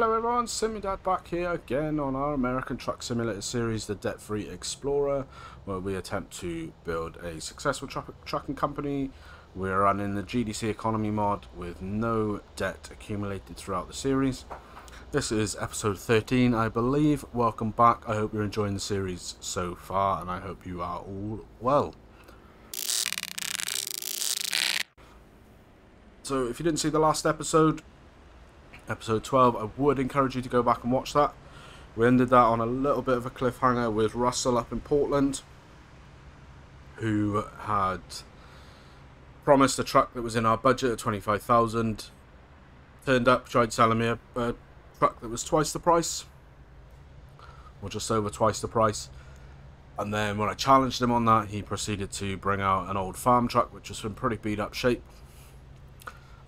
Hello everyone, SimyDad back here again on our American Truck Simulator series, the Debt-Free Explorer, where we attempt to build a successful trucking company. We're running the GDC economy mod with no debt accumulated throughout the series. This is episode 13, I believe. Welcome back. I hope you're enjoying the series so far, and I hope you are all well. So if you didn't see the last episode, episode 12, I would encourage you to go back and watch that. We ended that on a little bit of a cliffhanger with Russell up in Portland, who had promised a truck that was in our budget at 25,000. Turned up, tried selling me a truck that was twice the price, or just over twice the price. And then when I challenged him on that, he proceeded to bring out an old farm truck which was in pretty beat up shape.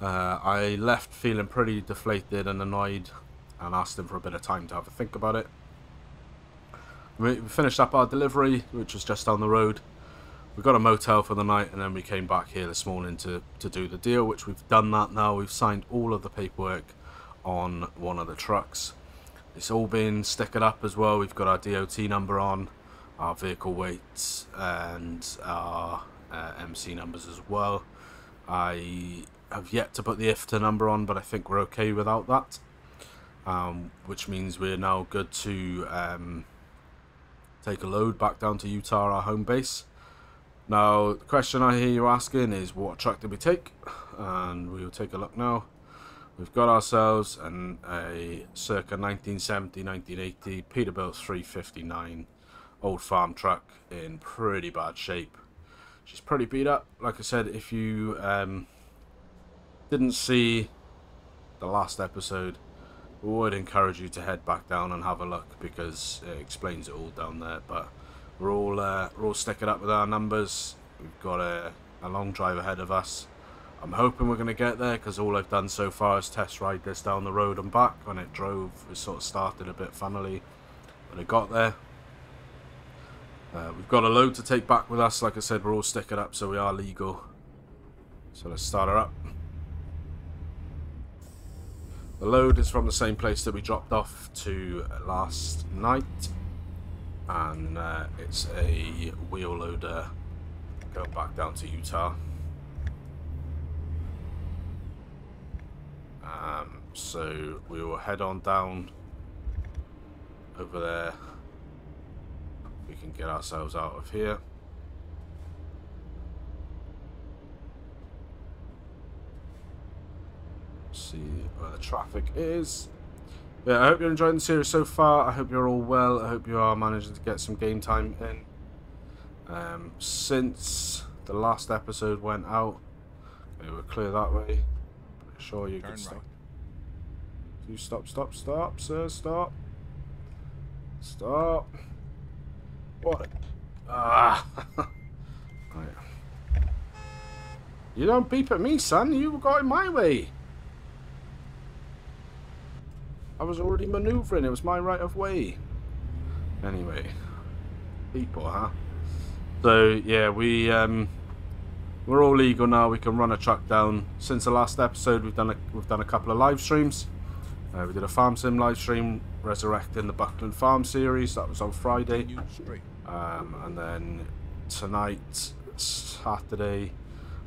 I left feeling pretty deflated and annoyed and asked him for a bit of time to have a think about it. We finished up our delivery, which was just down the road. We got a motel for the night, and then we came back here this morning to do the deal, which we've done that now. We've signed all of the paperwork on one of the trucks. It's all been stickered up as well. We've got our DOT number on, our vehicle weights, and our MC numbers as well. I have yet to put the IFTA number on, but I think we're okay without that, which means we're now good to take a load back down to Utah, our home base. Now, the question I hear you asking is, what truck did we take? And we will take a look now. We've got ourselves a circa 1970-1980 Peterbilt 359 old farm truck in pretty bad shape. She's pretty beat up. Like I said, if you didn't see the last episode, we would encourage you to head back down and have a look, because it explains it all down there. But we're all sticking up with our numbers. We've got a long drive ahead of us. I'm hoping we're going to get there, because all I've done so far is test ride this down the road and back. When it drove, it sort of started a bit funnily, but it got there. We've got a load to take back with us. Like I said, we're all sticking up, so we are legal. So let's start her up. The load is from the same place that we dropped off to last night, and it's a wheel loader going back down to Utah. So we will head on down over there. We can get ourselves out of here. See where the traffic is. Yeah, I hope you're enjoying the series so far. I hope you're all well. I hope you are managing to get some game time in. Since the last episode went out, okay, we're clear that way. Pretty sure you can stop. You stop, sir, stop. Stop. What? Ah. Right. You don't beep at me, son. You got in my way. I was already manoeuvring. It was my right of way. Anyway, people, huh? So yeah, we're all legal now. We can run a truck down. Since the last episode, we've done a couple of live streams. We did a farm sim live stream resurrecting the Buckland Farm series. That was on Friday. And then tonight, Saturday,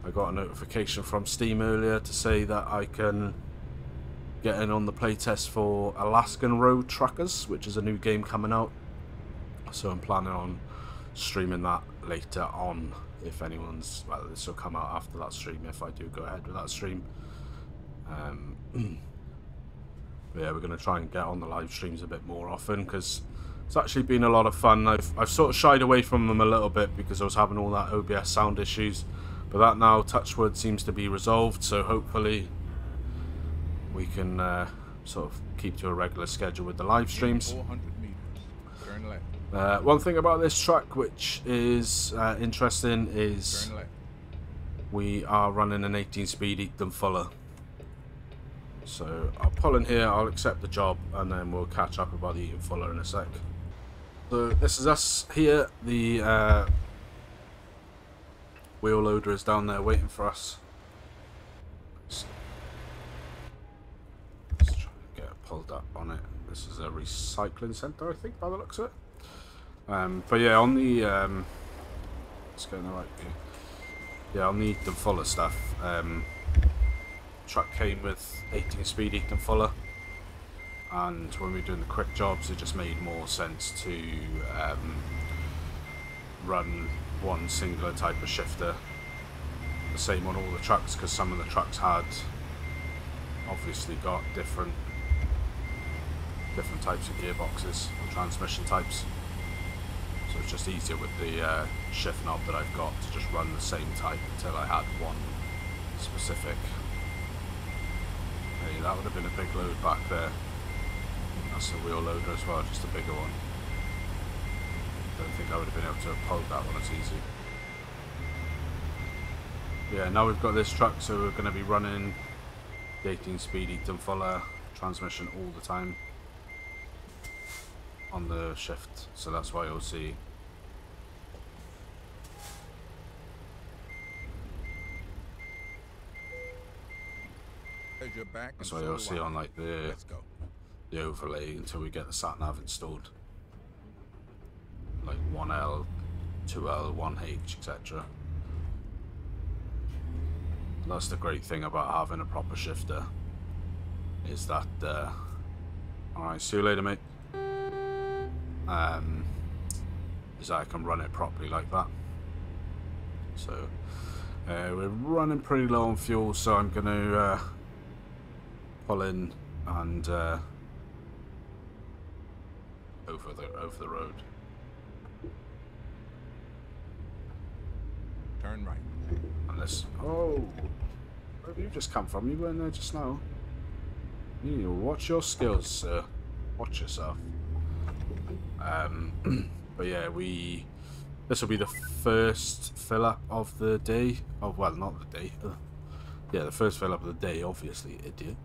I got a notification from Steam earlier to say that I can get in on the playtest for Alaskan Road Truckers, which is a new game coming out. So I'm planning on streaming that later on. If anyone's, well, this will come out after that stream if I do go ahead with that stream. Yeah, we're going to try and get on the live streams a bit more often, because it's actually been a lot of fun. I've sort of shied away from them a little bit because I was having all that OBS sound issues, but that now, touch wood, seems to be resolved. So hopefully we can sort of keep to a regular schedule with the live streams. 400 meters. Turn left. One thing about this truck which is interesting is we are running an 18-speed Eaton Fuller. So I'll pull in here, I'll accept the job, and then we'll catch up about the Eaton Fuller in a sec. So this is us here. The wheel loader is down there waiting for us. Let's try and get it pulled build up on it. This is a recycling centre, I think, by the looks of it. But yeah, on the let's go in the right view. Yeah, on the Eaton Fuller stuff, truck came with 18-speed Eaton Fuller, and when we were doing the quick jobs, it just made more sense to run one singular type of shifter, the same on all the trucks, because some of the trucks had obviously got different types of gearboxes or transmission types. So it's just easier with the shift knob that I've got to just run the same type until I had one specific. Hey, that would have been a big load back there. That's the wheel loader as well, just a bigger one. Don't think I would have been able to have pulled that one as easy. Yeah, now we've got this truck, so we're going to be running the 18-speed Eaton Fuller transmission all the time on the shift, so that's why you'll see on like the overlay until we get the sat nav installed, like 1L, 2L, 1H, etc. That's the great thing about having a proper shifter, is that alright, see you later, mate. Is that I can run it properly like that. So we're running pretty low on fuel, so I'm going to pull in and over the road. Turn right. Unless, oh, where have you just come from? You weren't there just now. You need to watch your skills, sir. Watch yourself. But yeah, this will be the first fill up of the day. Oh, well, not the day. Yeah, the first fill up of the day, obviously, idiot.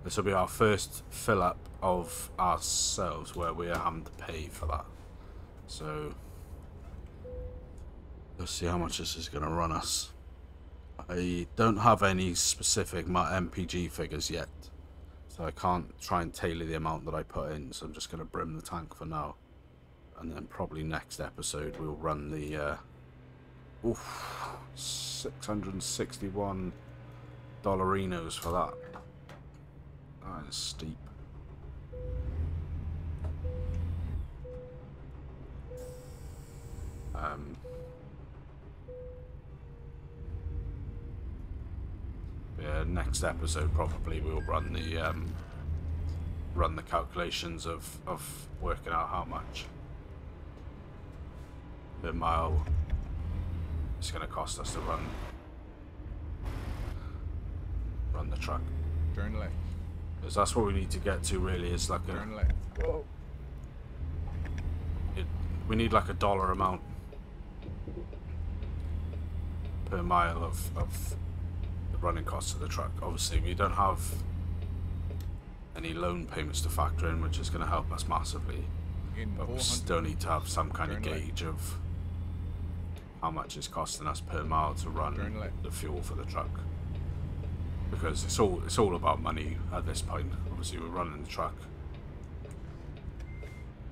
This will be our first fill up of ourselves where we are having to pay for that. So let's see how much this is going to run us. I don't have any specific MPG figures yet, so I can't try and tailor the amount that I put in, so I'm just going to brim the tank for now. And then probably next episode we'll run the $661 dollarinos for that. That is steep. Yeah, next episode probably we'll run the calculations of working out how much per mile it's going to cost us to run the truck. Turn left. Because that's what we need to get to, really. Is like turn left. Whoa. We need like a dollar amount per mile of the running costs of the truck. Obviously, we don't have any loan payments to factor in, which is going to help us massively. But we still need to have some kind of gauge of how much it's costing us per mile to run the fuel for the truck. Because it's all about money at this point. Obviously, we're running the truck.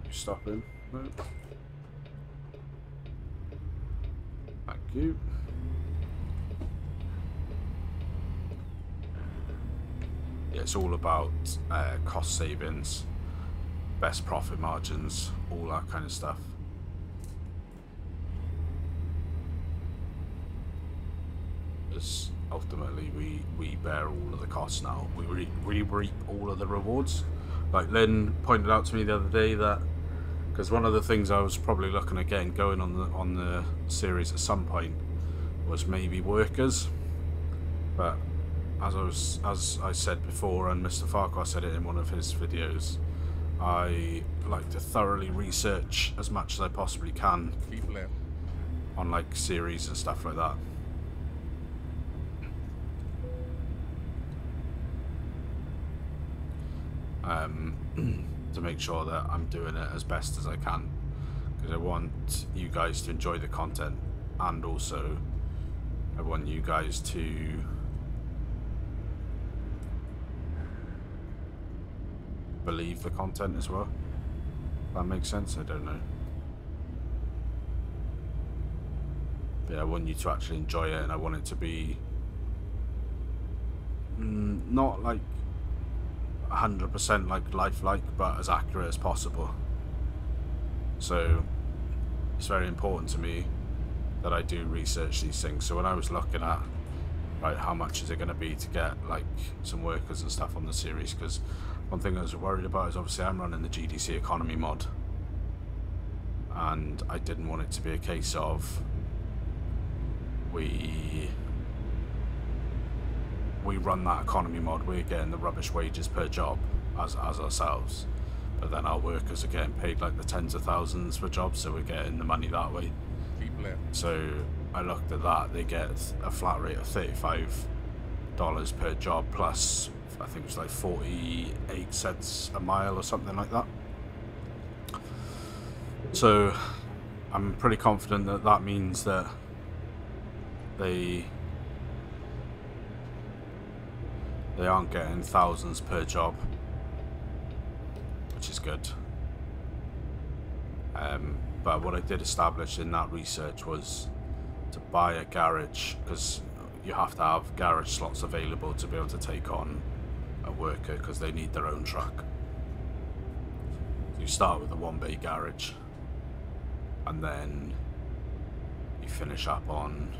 You stopping? No. Thank you. Yeah, it's all about cost savings, best profit margins, all that kind of stuff. Because ultimately we bear all of the costs now. We reap all of the rewards. Like Lynn pointed out to me the other day that, because one of the things I was probably looking at getting going on the series at some point was maybe workers, but as I said before, and Mr. Farquhar said it in one of his videos, I like to thoroughly research as much as I possibly can on like series and stuff like that. To make sure that I'm doing it as best as I can, because I want you guys to enjoy the content, and also I want you guys to believe the content as well. That makes sense? I don't know. But yeah, I want you to actually enjoy it, and I want it to be not like 100% like lifelike, but as accurate as possible. So it's very important to me that I do research these things. So when I was looking at, right, how much is it going to be to get like some workers and stuff on the series, because one thing I was worried about is obviously I'm running the GDC economy mod, and I didn't want it to be a case of we run that economy mod, we're getting the rubbish wages per job as ourselves, but then our workers are getting paid like the tens of thousands for jobs, so we're getting the money that way. So I looked at that. They get a flat rate of $35 per job, plus I think it's like 48 cents a mile or something like that. So I'm pretty confident that that means that they aren't getting thousands per job, which is good. But what I did establish in that research was to buy a garage, because you have to have garage slots available to be able to take on a worker, because they need their own truck. So you start with a 1-bay garage, and then you finish up on,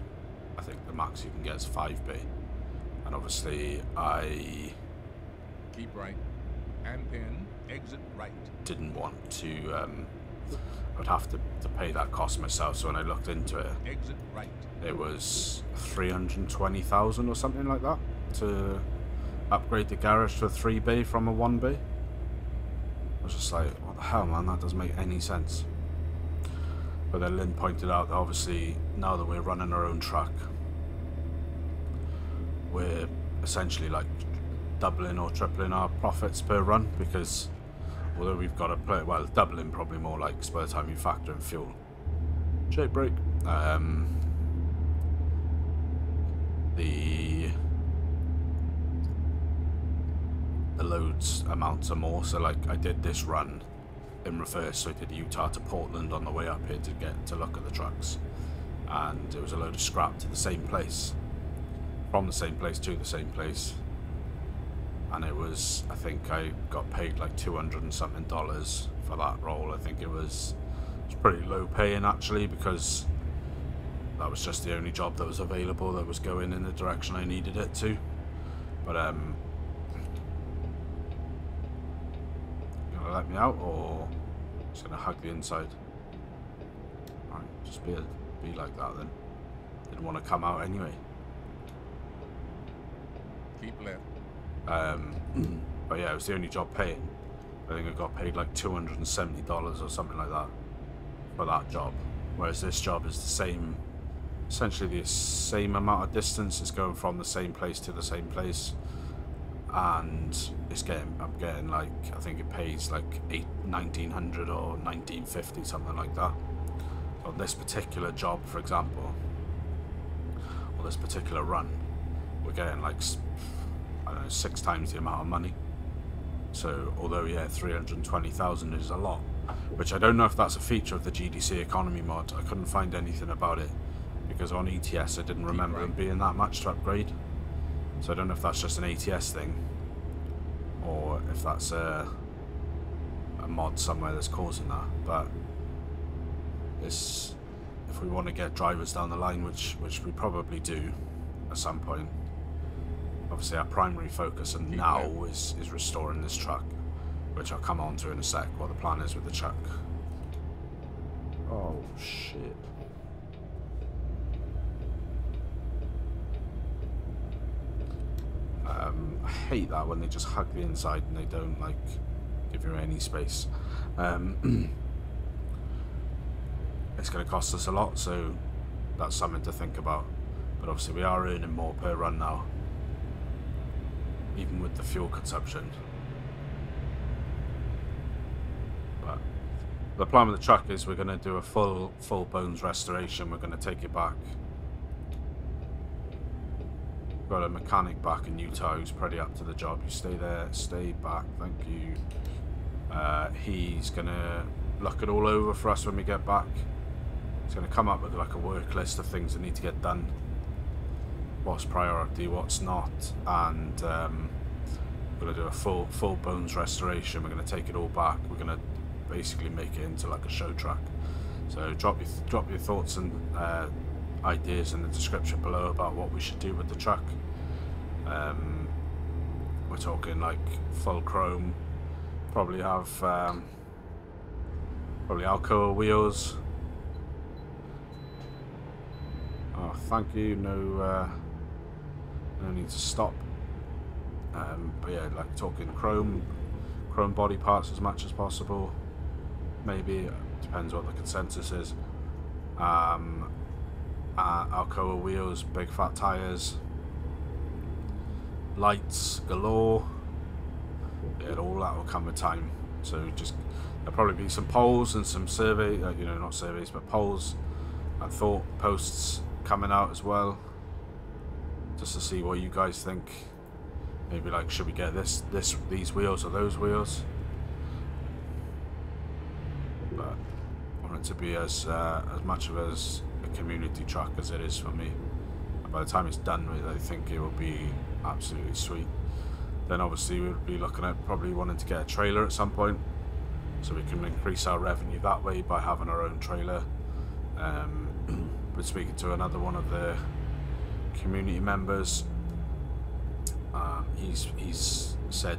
I think the max you can get is 5-bay. And obviously I keep right, and then exit right. Didn't want to I'd have to pay that cost myself, so when I looked into it, exit right, it was 320,000 or something like that to upgrade the garage to a 3-bay from a 1-bay. I was just like, what the hell, man, that doesn't make any sense. But then Lynn pointed out that obviously now that we're running our own truck, we're essentially like doubling or tripling our profits per run, because although we've got to play, well, doubling probably more, like by the time you factor in fuel. Shake brake. The loads amounts are more, so like I did this run in reverse, so I did Utah to Portland on the way up here to get to look at the trucks, and it was a load of scrap to the same place, from the same place to the same place, and it was, I think I got paid like $200 and something for that role. I think it was pretty low paying actually, because that was just the only job that was available that was going in the direction I needed it to. But gonna let me out, or just gonna hug the inside? Alright, just be like that then. Didn't want to come out anyway. Keep left. But yeah, it was the only job paying. I think I got paid like $270 or something like that for that job, whereas this job is the same, essentially the same amount of distance. It's going from the same place to the same place, and I'm getting like, I think it pays like $1,900 or $1,950, something like that. On this particular job, for example, or this particular run, we're getting like, I don't know, 6 times the amount of money. So although yeah, 320,000 is a lot, which I don't know if that's a feature of the GDC economy mod. I couldn't find anything about it, because on ETS I didn't remember them being that much to upgrade. So I don't know if that's just an ATS thing, or if that's a mod somewhere that's causing that. But it's, if we want to get drivers down the line, which we probably do at some point, obviously our primary focus and now is restoring this truck, which I'll come on to in a sec, what the plan is with the truck. Oh shit. I hate that when they just hug the inside and they don't like give you any space. It's going to cost us a lot, so that's something to think about. But obviously we are earning more per run now, even with the fuel consumption. But the plan with the truck is we're going to do a full bones restoration. We're going to take it back. got a mechanic back in Utah who's pretty up to the job. You stay there, stay back, thank you. He's gonna look it all over for us when we get back. He's gonna come up with like a work list of things that need to get done. What's priority, what's not, and we're gonna do a full bones restoration. We're gonna take it all back. We're gonna basically make it into like a show track. So drop your thoughts and ideas in the description below about what we should do with the truck. We're talking like full chrome, probably have probably Alcoa wheels. Oh, thank you. No need to stop. But yeah, like talking chrome body parts as much as possible. Maybe depends what the consensus is. Alcoa wheels, big fat tires, lights galore. Yeah, all that will come with time. So just there'll probably be some polls and some survey, you know, not surveys, but polls and thought posts coming out as well, just to see what you guys think. Maybe like, should we get these wheels or those wheels? But I want it to be as much of a community truck as it is for me. And by the time it's done with, I think it will be absolutely sweet. Then obviously we'll be looking at probably wanting to get a trailer at some point, so we can increase our revenue that way by having our own trailer. We're speaking to another one of the community members. He's said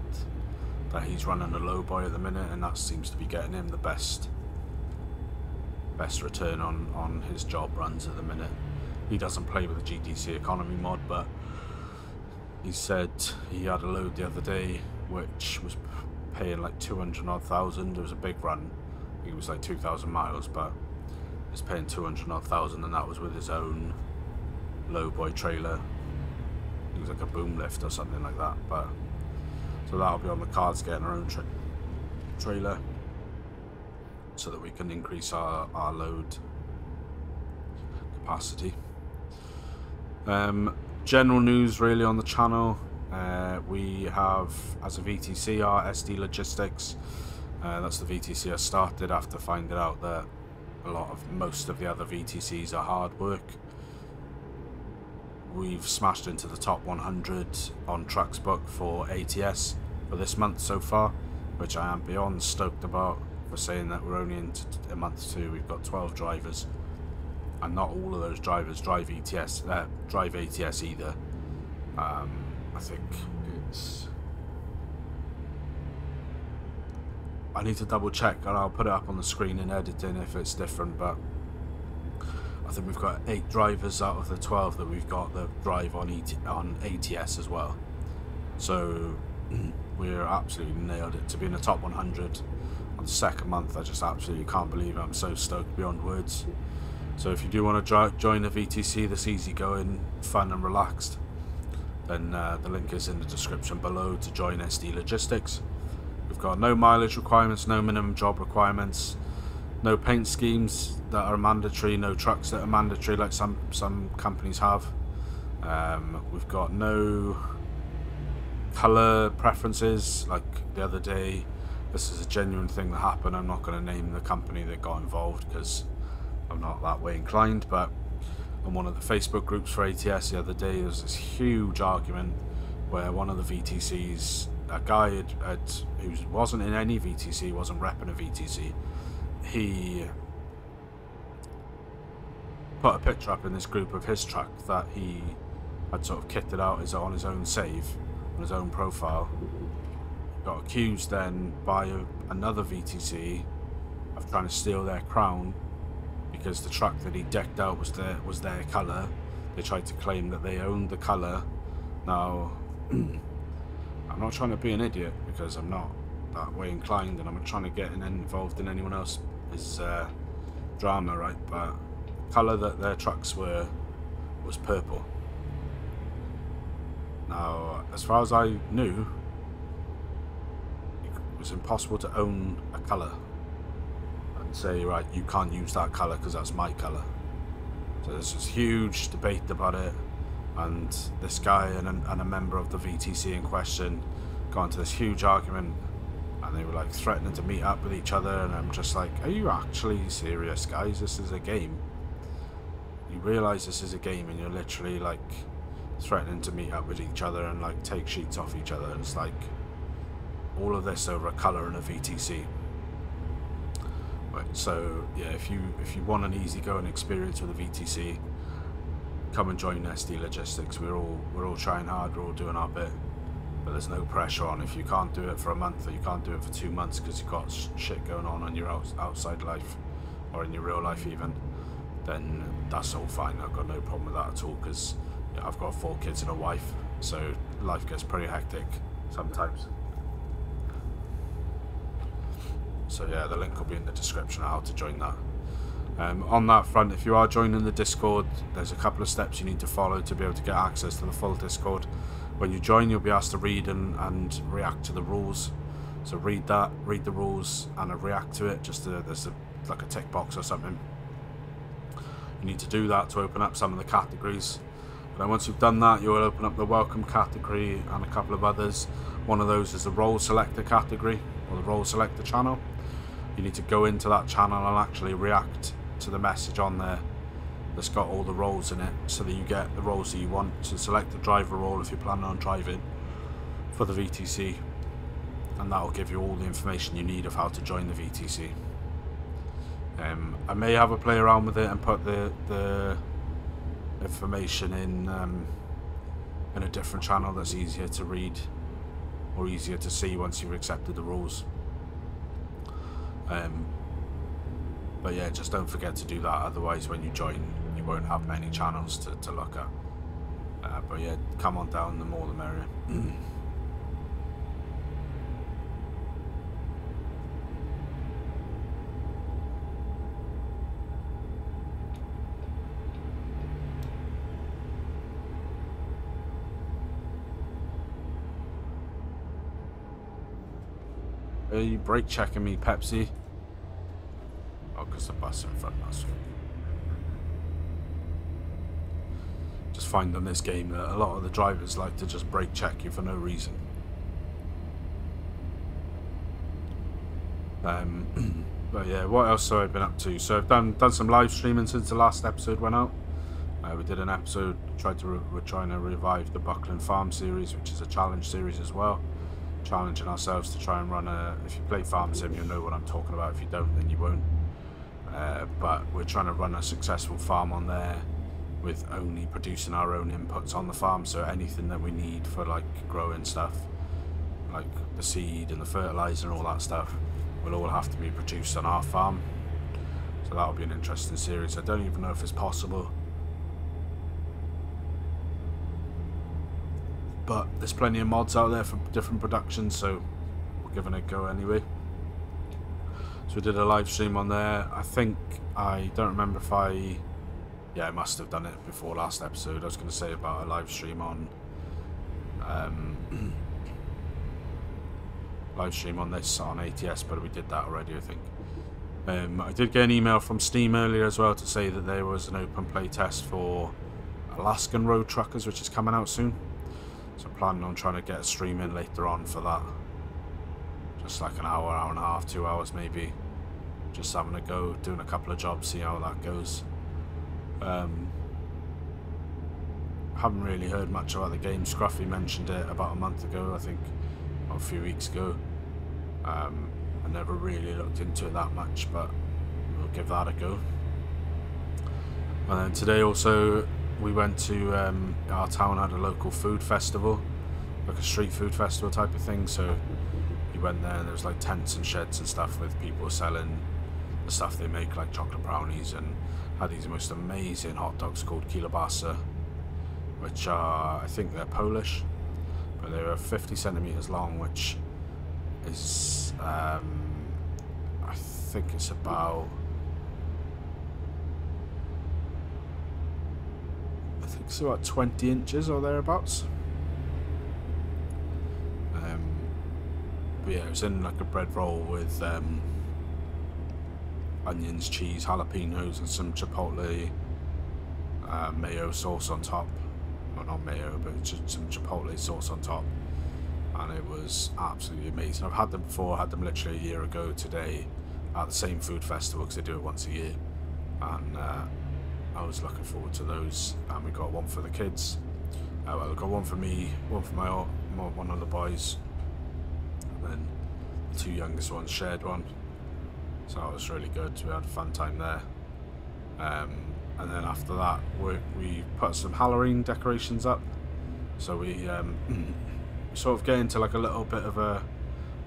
that he's running a lowboy at the minute, and that seems to be getting him the best return on his job runs at the minute. He doesn't play with the GTC economy mod, but he said he had a load the other day which was paying like 200 odd thousand. It was a big run. It was like 2,000 miles, but it's paying 200 odd thousand, and that was with his own lowboy trailer. It was like a boom lift or something like that. But so that'll be on the cards, getting our own trailer, so that we can increase our load capacity. General news really on the channel. We have, as a VTC, our SD logistics. That's the VTC I started after finding out that most of the other VTCs are hard work. We've smashed into the top 100 on Trucks Book for ATS for this month so far, which I am beyond stoked about. For saying that we're only into a month 2, we've got 12 drivers, and not all of those drivers drive ATS either. I think I need to double check, and I'll put it up on the screen in editing if it's different, but I think we've got 8 drivers out of the 12 that we've got that drive on ATS as well. So we're absolutely nailed it to be in the top 100 on the second month. I just absolutely can't believe it. I'm so stoked beyond words. So if you do want to join the VTC that's easygoing, fun and relaxed, then the link is in the description below to join SD Logistics. We've got no mileage requirements, no minimum job requirements, no paint schemes that are mandatory, no trucks that are mandatory like some companies have. We've got no colour preferences. Like the other day, this is a genuine thing that happened. I'm not going to name the company that got involved because I'm not that way inclined, but on one of the Facebook groups for ATS the other day, there was this huge argument where one of the VTCs, a guy who wasn't in any VTC, wasn't repping a VTC, he put a picture up in this group of his truck that he had sort of kitted out on his own save, on his own profile. Got accused then by another VTC of trying to steal their crown because the truck that he decked out was their colour. They tried to claim that they owned the colour. Now, I'm not trying to be an idiot because I'm not that way inclined, and I'm not trying to get involved in anyone else's drama, right? But the colour that their trucks was purple. Now, as far as I knew, it was impossible to own a colour and say, right, you can't use that colour because that's my colour. So there's this huge debate about it. and this guy and a member of the VTC in question got into this huge argument, and they were like threatening to meet up with each other, and I'm just like, are you actually serious, guys? This is a game. You realise this is a game, and you're literally like threatening to meet up with each other and like take sheets off each other, and it's like all of this over a colour and a VTC. Right, so yeah, if you want an easygoing experience with a VTC, come and join SD Logistics. We're all trying hard, we're all doing our bit, but there's no pressure on. If you can't do it for a month, or you can't do it for 2 months because you've got shit going on in your outside life or in your real life even, then that's all fine. I've got no problem with that at all, because yeah, I've got 4 kids and a wife, so life gets pretty hectic sometimes. So yeah, the link will be in the description of how to join that. On that front, if you are joining the Discord, there's a couple of steps you need to follow to be able to get access to the full Discord. When you join, you'll be asked to read and react to the rules. So read the rules and react to it. There's like a tick box or something. You need to do that to open up some of the categories. And then once you've done that, you'll open up the welcome category and a couple of others. One of those is the role selector category, or the role selector channel. You need to go into that channel and actually react to the message on there that's got all the roles in it, so that you get the roles that you want. So select the driver role if you're planning on driving for the VTC, and that will give you all the information you need of how to join the VTC. I may have a play around with it and put the information in a different channel that's easier to read or easier to see once you've accepted the rules. But yeah, just don't forget to do that, otherwise when you join you won't have many channels to look at. But yeah, come on down, the more the merrier. Are you brake checking me, Pepsi? Oh, because the bus in front of us. Just find in this game that a lot of the drivers like to just brake check you for no reason. But yeah, what else have I been up to? So I've done some live streaming since the last episode went out. We did an episode, we're trying to revive the Buckland Farm series, which is a challenge series as well. Challenging ourselves to try and run if you play Farm Sim, you'll know what I'm talking about. If you don't, then you won't. But we're trying to run a successful farm on there with only producing our own inputs on the farm. So anything that we need for like growing stuff, like the seed and the fertilizer and all that stuff, will all have to be produced on our farm. So that'll be an interesting series. I don't even know if it's possible, but there's plenty of mods out there for different productions, so we're giving it a go anyway. So we did a live stream on there. I don't remember if yeah, I must have done it before last episode. I was going to say about a live stream on this on ATS, but we did that already, I think. I did get an email from Steam earlier as well to say that there was an open play test for Alaskan Road Truckers, which is coming out soon. So I'm planning on trying to get a stream in later on for that. Just like an hour, hour and a half, 2 hours maybe. Just having a go, doing a couple of jobs, see how that goes. Haven't really heard much about the game. Scruffy mentioned it about a month ago, I think, or a few weeks ago. I never really looked into it that much, but we'll give that a go. And then today also, we went to, our town had a local food festival, like a street food festival type of thing, so we went there and there was like tents and sheds and stuff with people selling the stuff they make, like chocolate brownies, and had these most amazing hot dogs called kielbasa, which are, I think they're Polish, but they were 50 centimeters long, which is, I think it's about, it's about 20 inches or thereabouts. But yeah, it was in like a bread roll with onions, cheese, jalapenos, and some chipotle mayo sauce on top. well, not mayo, but just some chipotle sauce on top, and it was absolutely amazing. I've had them before. I had them literally a year ago today at the same food festival, because they do it once a year, and I was looking forward to those. And we got one for the kids. Well, we got one for me, one for one of the boys, and then the two youngest ones shared one. So it was really good. We had a fun time there. And then after that, we put some Halloween decorations up. So we sort of get into like a little bit of a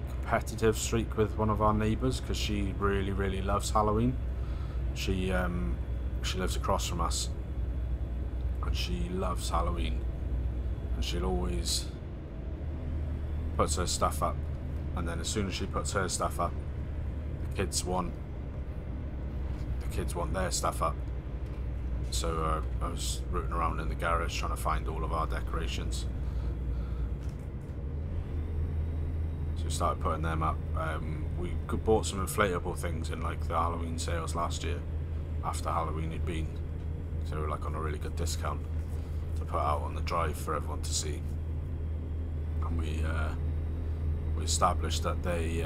competitive streak with one of our neighbours, because she really, really loves Halloween. She lives across from us, and she loves Halloween, and she'll always puts her stuff up, and then as soon as she puts her stuff up, the kids want their stuff up. So I was rooting around in the garage trying to find all of our decorations. So we started putting them up. We bought some inflatable things in like the Halloween sales last year, after Halloween had been. So we were like on a really good discount to put out on the drive for everyone to see. And we established that they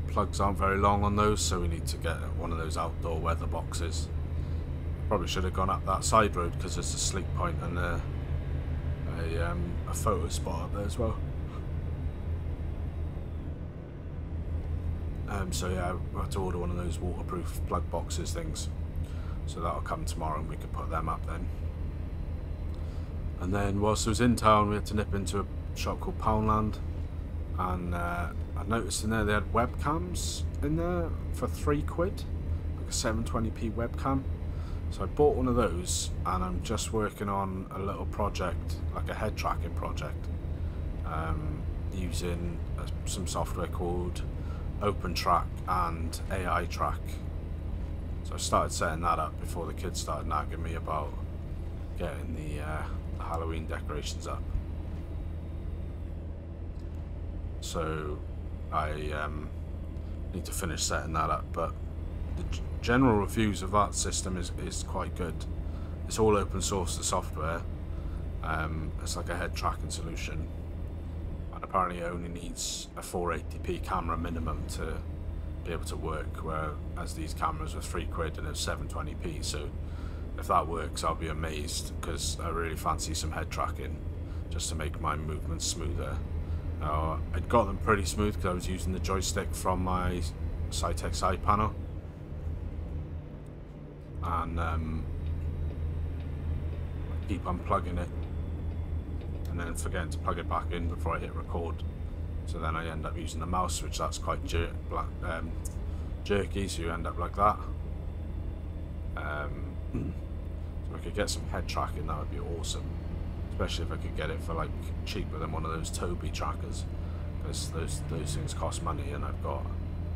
plugs aren't very long on those, so we need to get one of those outdoor weather boxes. Probably should have gone up that side road, because there's a sleep point and a photo spot up there as well. So yeah, I had to order one of those waterproof plug boxes things, so that'll come tomorrow and we can put them up then. And then whilst I was in town, we had to nip into a shop called Poundland, and I noticed in there they had webcams in there for £3, like a 720p webcam. So I bought one of those, and I'm just working on a little project, like a head tracking project, using some software called OpenTrack and AI Track. So I started setting that up before the kids started nagging me about getting the Halloween decorations up. So I need to finish setting that up, but the general reviews of that system is quite good. It's all open source, the software. It's like a head tracking solution, and apparently it only needs a 480p camera minimum to be able to work, whereas these cameras are £3 and it's 720p. So if that works, I'll be amazed, because I really fancy some head tracking just to make my movements smoother. Now, I'd got them pretty smooth because I was using the joystick from my Cytec side panel, and I keep unplugging it and then forgetting to plug it back in before I hit record. So then I end up using the mouse, which that's quite jerky, so you end up like that. So if I could get some head tracking, that would be awesome. Especially if I could get it for like cheaper than one of those Toby trackers, because those things cost money, and I've got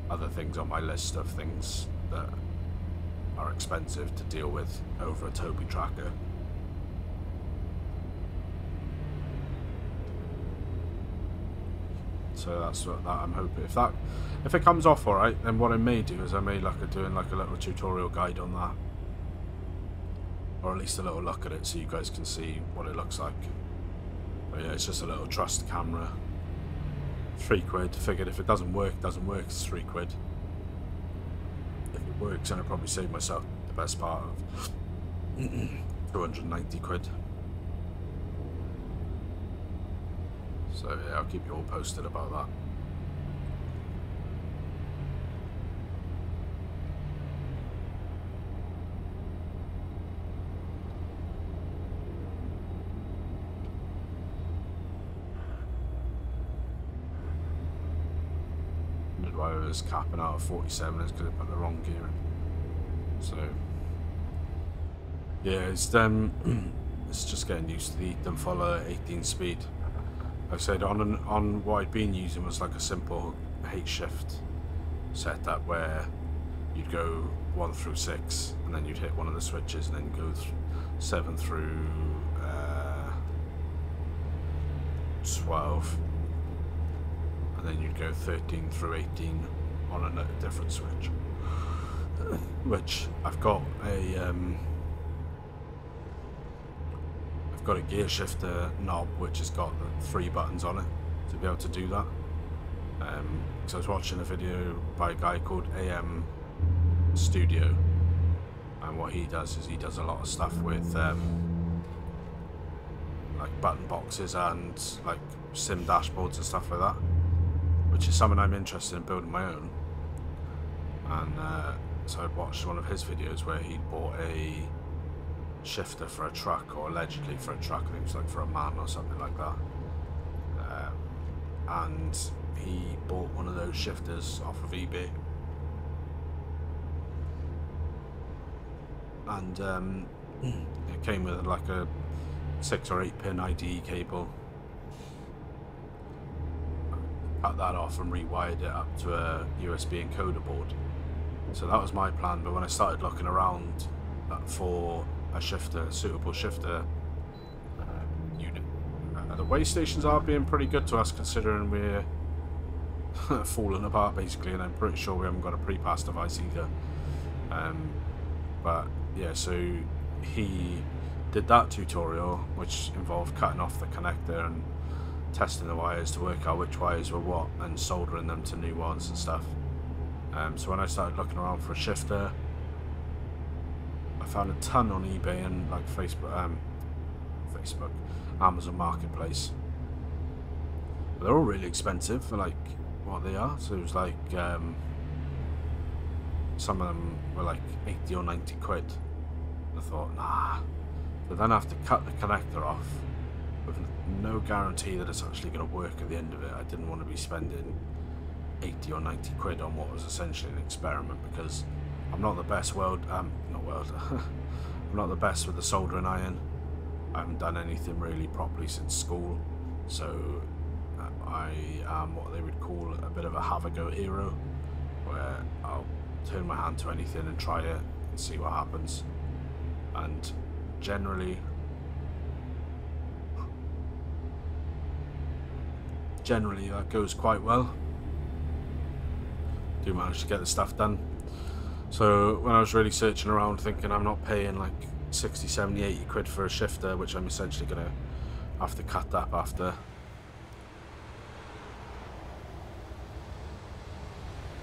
other things on my list of things that are expensive to deal with over a Toby tracker. So that's what I'm hoping. If it comes off alright, then what I may do is I may look at doing like a little tutorial guide on that, or at least a little look at it so you guys can see what it looks like. But yeah, it's just a little trust camera. £3. Figured if it doesn't work, it's £3. If it works, then I'll probably save myself the best part of £290. So yeah, I'll keep you all posted about that. Why I was capping out at 47 is because I put the wrong gear in. So yeah, it's just getting used to the Eaton Fuller 18 speed. Like I said, on what I'd been using was like a simple H shift setup where you'd go 1 through 6, and then you'd hit one of the switches, and then go 7 through 12. And then you'd go 13 through 18 on a different switch, which I've got a got a gear shifter knob which has got the 3 buttons on it to be able to do that. So I was watching a video by a guy called AM Studio, and what he does is he does a lot of stuff with like button boxes and like sim dashboards and stuff like that, which is something I'm interested in building my own. And so I watched one of his videos where he bought a shifter for a truck, or allegedly for a truck. I think it was like for a man or something like that. And he bought one of those shifters off of eBay. And it came with like a 6 or 8 pin IDE cable. Cut that off and rewired it up to a USB encoder board. So that was my plan, but when I started looking around for a shifter, a suitable shifter unit, the way stations are being pretty good to us, considering we're falling apart basically, and I'm pretty sure we haven't got a pre-pass device either. But yeah, so he did that tutorial, which involved cutting off the connector and testing the wires to work out which wires were what and soldering them to new ones and stuff. So when I started looking around for a shifter, I found a ton on eBay and like Facebook, Amazon Marketplace. But they're all really expensive for like what they are. So it was like some of them were like 80 or 90 quid. I thought, nah. But then I have to cut the connector off with no guarantee that it's actually going to work at the end of it. I didn't want to be spending 80 or 90 quid on what was essentially an experiment, because I'm not the best I'm not the best with the soldering iron. I haven't done anything really properly since school, so I am what they would call a bit of a have-a-go hero, where I'll turn my hand to anything and try it and see what happens. And generally that goes quite well. Do manage to get the stuff done. So when I was really searching around, thinking I'm not paying like 60, 70, 80 quid for a shifter, which I'm essentially going to have to cut up after,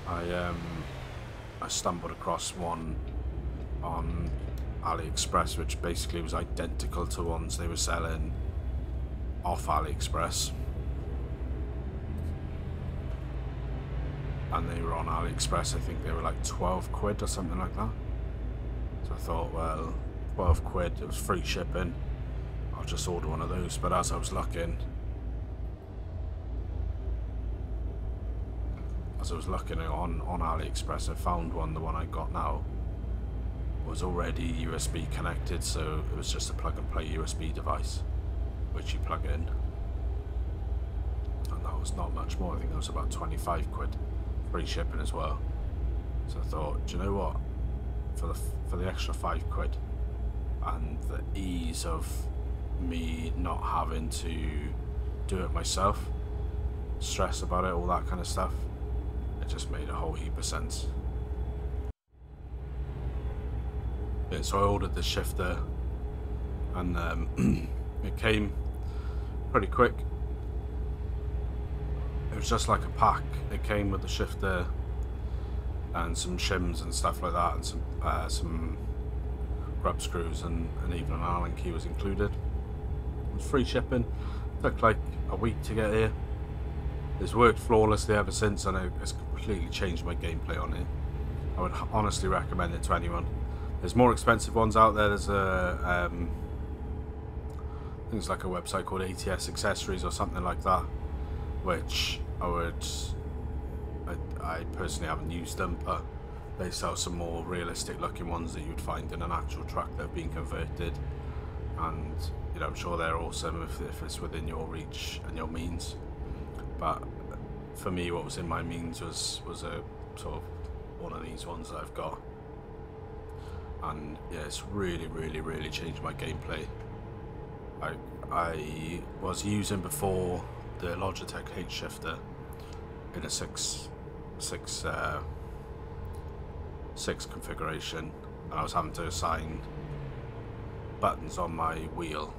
I stumbled across one on AliExpress, which basically was identical to ones they were selling off AliExpress. And they were on AliExpress, I think they were like 12 quid or something like that. So I thought, well, 12 quid, it was free shipping, I'll just order one of those. But as I was looking on AliExpress, I found one, the one I got now, was already USB connected, so it was just a plug and play USB device, which you plug in. And that was not much more, I think that was about 25 quid. Free shipping as well. So I thought, do you know what, for the extra 5 quid and the ease of me not having to do it myself, stress about it, all that kind of stuff, it just made a whole heap of sense. Yeah, so I ordered the shifter, and it came pretty quick. It was just like a pack. It came with the shifter and some shims and stuff like that, and some grub screws, and even an Allen key was included. It was free shipping. Took like a week to get here. It's worked flawlessly ever since, and it's completely changed my gameplay on it. I would honestly recommend it to anyone. There's more expensive ones out there. There's I think it's like a website called ATS Accessories or something like that, which I personally haven't used them, but they sell some more realistic looking ones that you'd find in an actual truck that have been converted, and you know, I'm sure they're awesome if it's within your reach and your means. But for me, what was in my means was a sort of one of these ones that I've got, and yeah, it's really changed my gameplay. I was using before the Logitech H shifter in a 6 configuration, and I was having to assign buttons on my wheel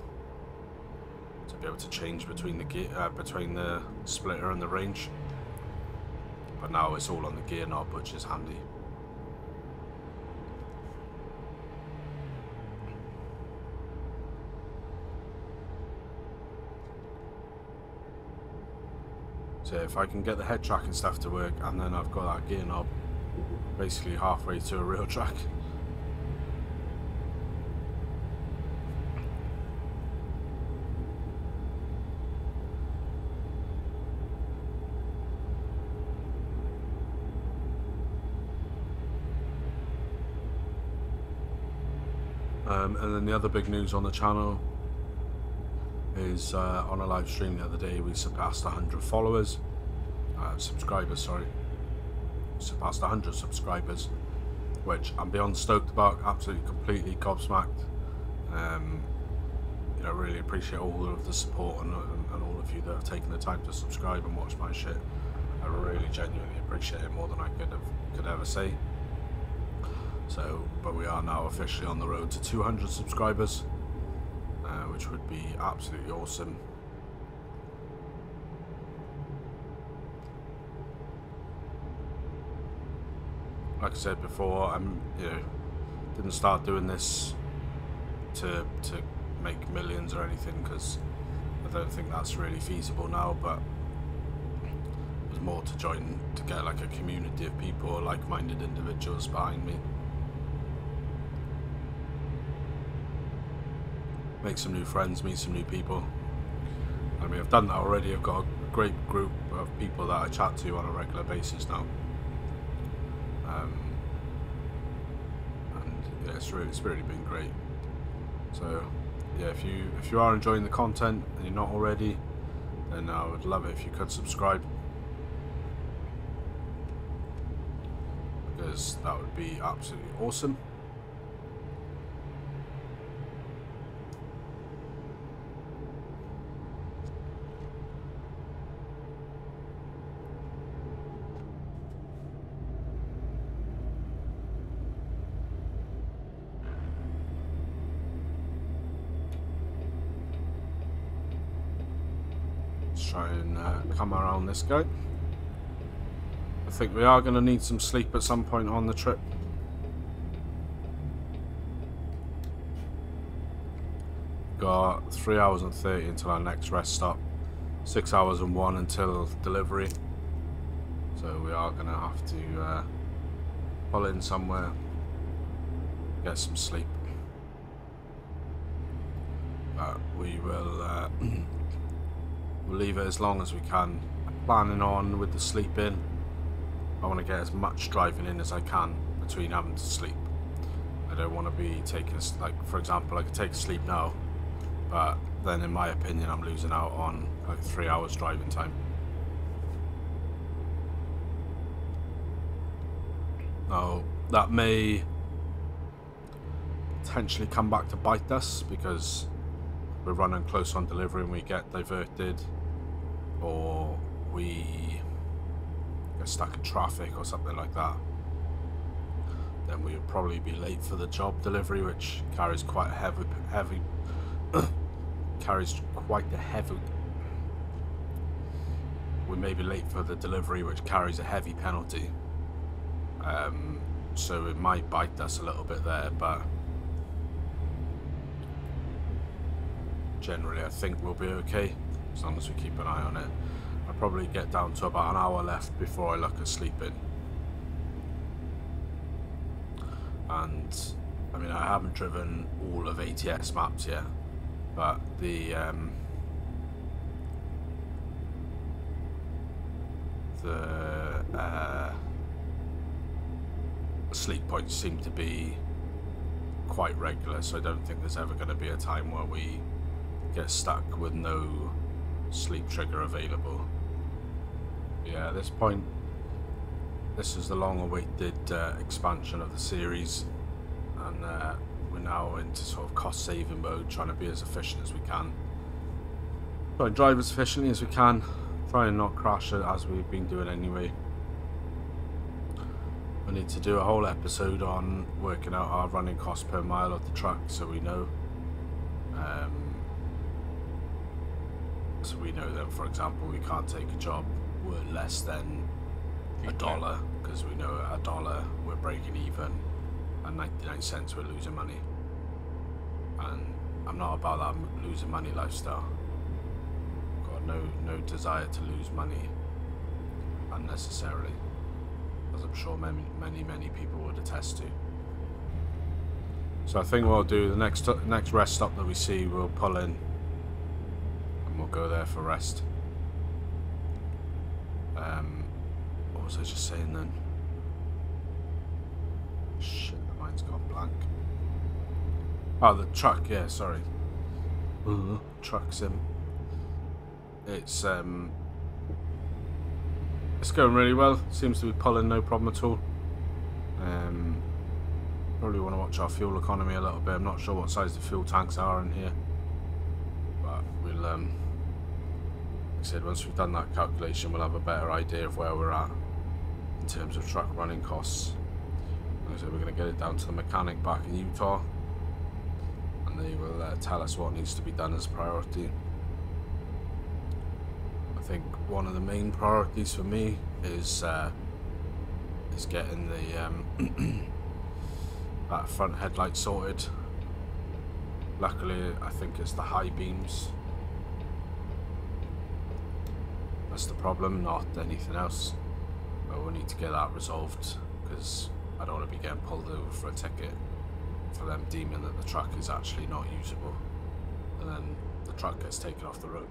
to be able to change between the gear, between the splitter and the range. But now it's all on the gear knob, which is handy. So if I can get the head track and stuff to work, and then I've got that gear knob basically halfway to a real track. And then the other big news on the channel is on a live stream the other day we surpassed 100 followers, subscribers, sorry. Surpassed 100 subscribers, which I'm beyond stoked about, absolutely completely gobsmacked. You know, really appreciate all of the support and all of you that have taken the time to subscribe and watch my shit. I really genuinely appreciate it more than I could ever say. So, but we are now officially on the road to 200 subscribers, which would be absolutely awesome. Like I said before, didn't start doing this to make millions or anything, because I don't think that's really feasible now, but it was more to get like a community of people, like-minded individuals behind me. Make some new friends, meet some new people. I mean, I've done that already. I've got a great group of people that I chat to on a regular basis now. And yeah, it's really been great. So yeah, if you are enjoying the content and you're not already, then I would love it if you could subscribe, because that would be absolutely awesome. Try and come around this guy. I think we are going to need some sleep at some point on the trip. Got 3 hours and 30 until our next rest stop, 6 hours and 1 until delivery, so we are going to have to pull in somewhere, get some sleep, but we will we'll leave it as long as we can. I'm planning on, with the sleep in, I want to get as much driving in as I can between having to sleep. I don't want to be taking, like, for example, I could take a sleep now, but then in my opinion I'm losing out on like 3 hours driving time. Now that may potentially come back to bite us, because we're running close on delivery and we get diverted, or we get stuck in traffic or something like that. Then we would probably be late for the job delivery, which carries quite a heavy we may be late for the delivery, which carries a heavy penalty. So it might bite us a little bit there, but generally I think we'll be okay as long as we keep an eye on it. I'll probably get down to about an hour left before I look at sleeping. And I mean, I haven't driven all of ATS maps yet, but the sleep points seem to be quite regular, so I don't think there's ever going to be a time where we get stuck with no sleep trigger available. Yeah, at this point, this is the long-awaited expansion of the series, and we're now into sort of cost-saving mode, trying to be as efficient as we can. Try and drive as efficiently as we can, try and not crash it as we've been doing anyway. I need to do a whole episode on working out our running cost per mile of the truck, so we know. So we know that, for example, we can't take a job worth less than $1, because we know at $1 we're breaking even, and 99 cents we're losing money. And I'm not about that losing money lifestyle. Got no desire to lose money unnecessarily, as I'm sure many people would attest to. So I think what I'll do, the next rest stop that we see, we'll pull in and we'll go there for rest. What was I just saying then? Shit, the mind's gone blank. Oh, the truck, yeah, sorry. Truck sim. It's going really well. Seems to be pulling no problem at all. Probably want to watch our fuel economy a little bit. I'm not sure what size the fuel tanks are in here, but we'll like I said, once we've done that calculation, we'll have a better idea of where we're at in terms of truck running costs. Like I said, we're going to get it down to the mechanic back in Utah, and they will tell us what needs to be done as priority. I think one of the main priorities for me is getting the that front headlight sorted. Luckily, I think it's the high beams that's the problem, not anything else. But we'll need to get that resolved, because I don't want to be getting pulled over for a ticket for them deeming that the truck is actually not usable, and then the truck gets taken off the road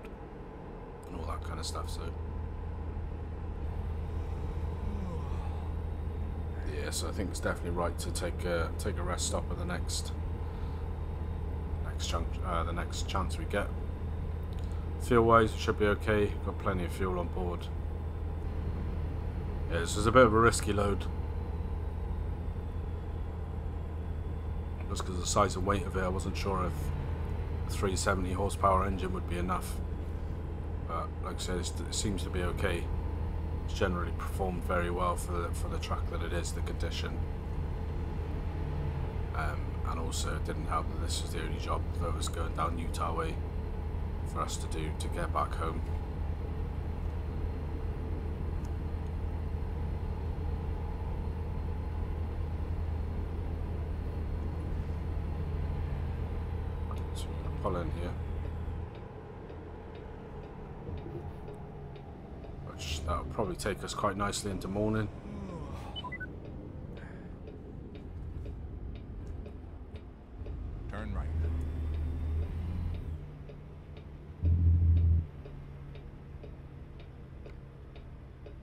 and all that kind of stuff. So yeah, so I think it's definitely right to take a rest stop at the next chance we get. Fuel wise, it should be okay. Got plenty of fuel on board. Yeah, this is a bit of a risky load, just because of the size and weight of it. I wasn't sure if a 370 horsepower engine would be enough, but like I said, it seems to be okay. It's generally performed very well for the truck that it is, the condition. And also it didn't help that this was the only job that was going down Utah way for us to do to get back home. So we're going to pull in here. That'll probably take us quite nicely into morning. Turn right.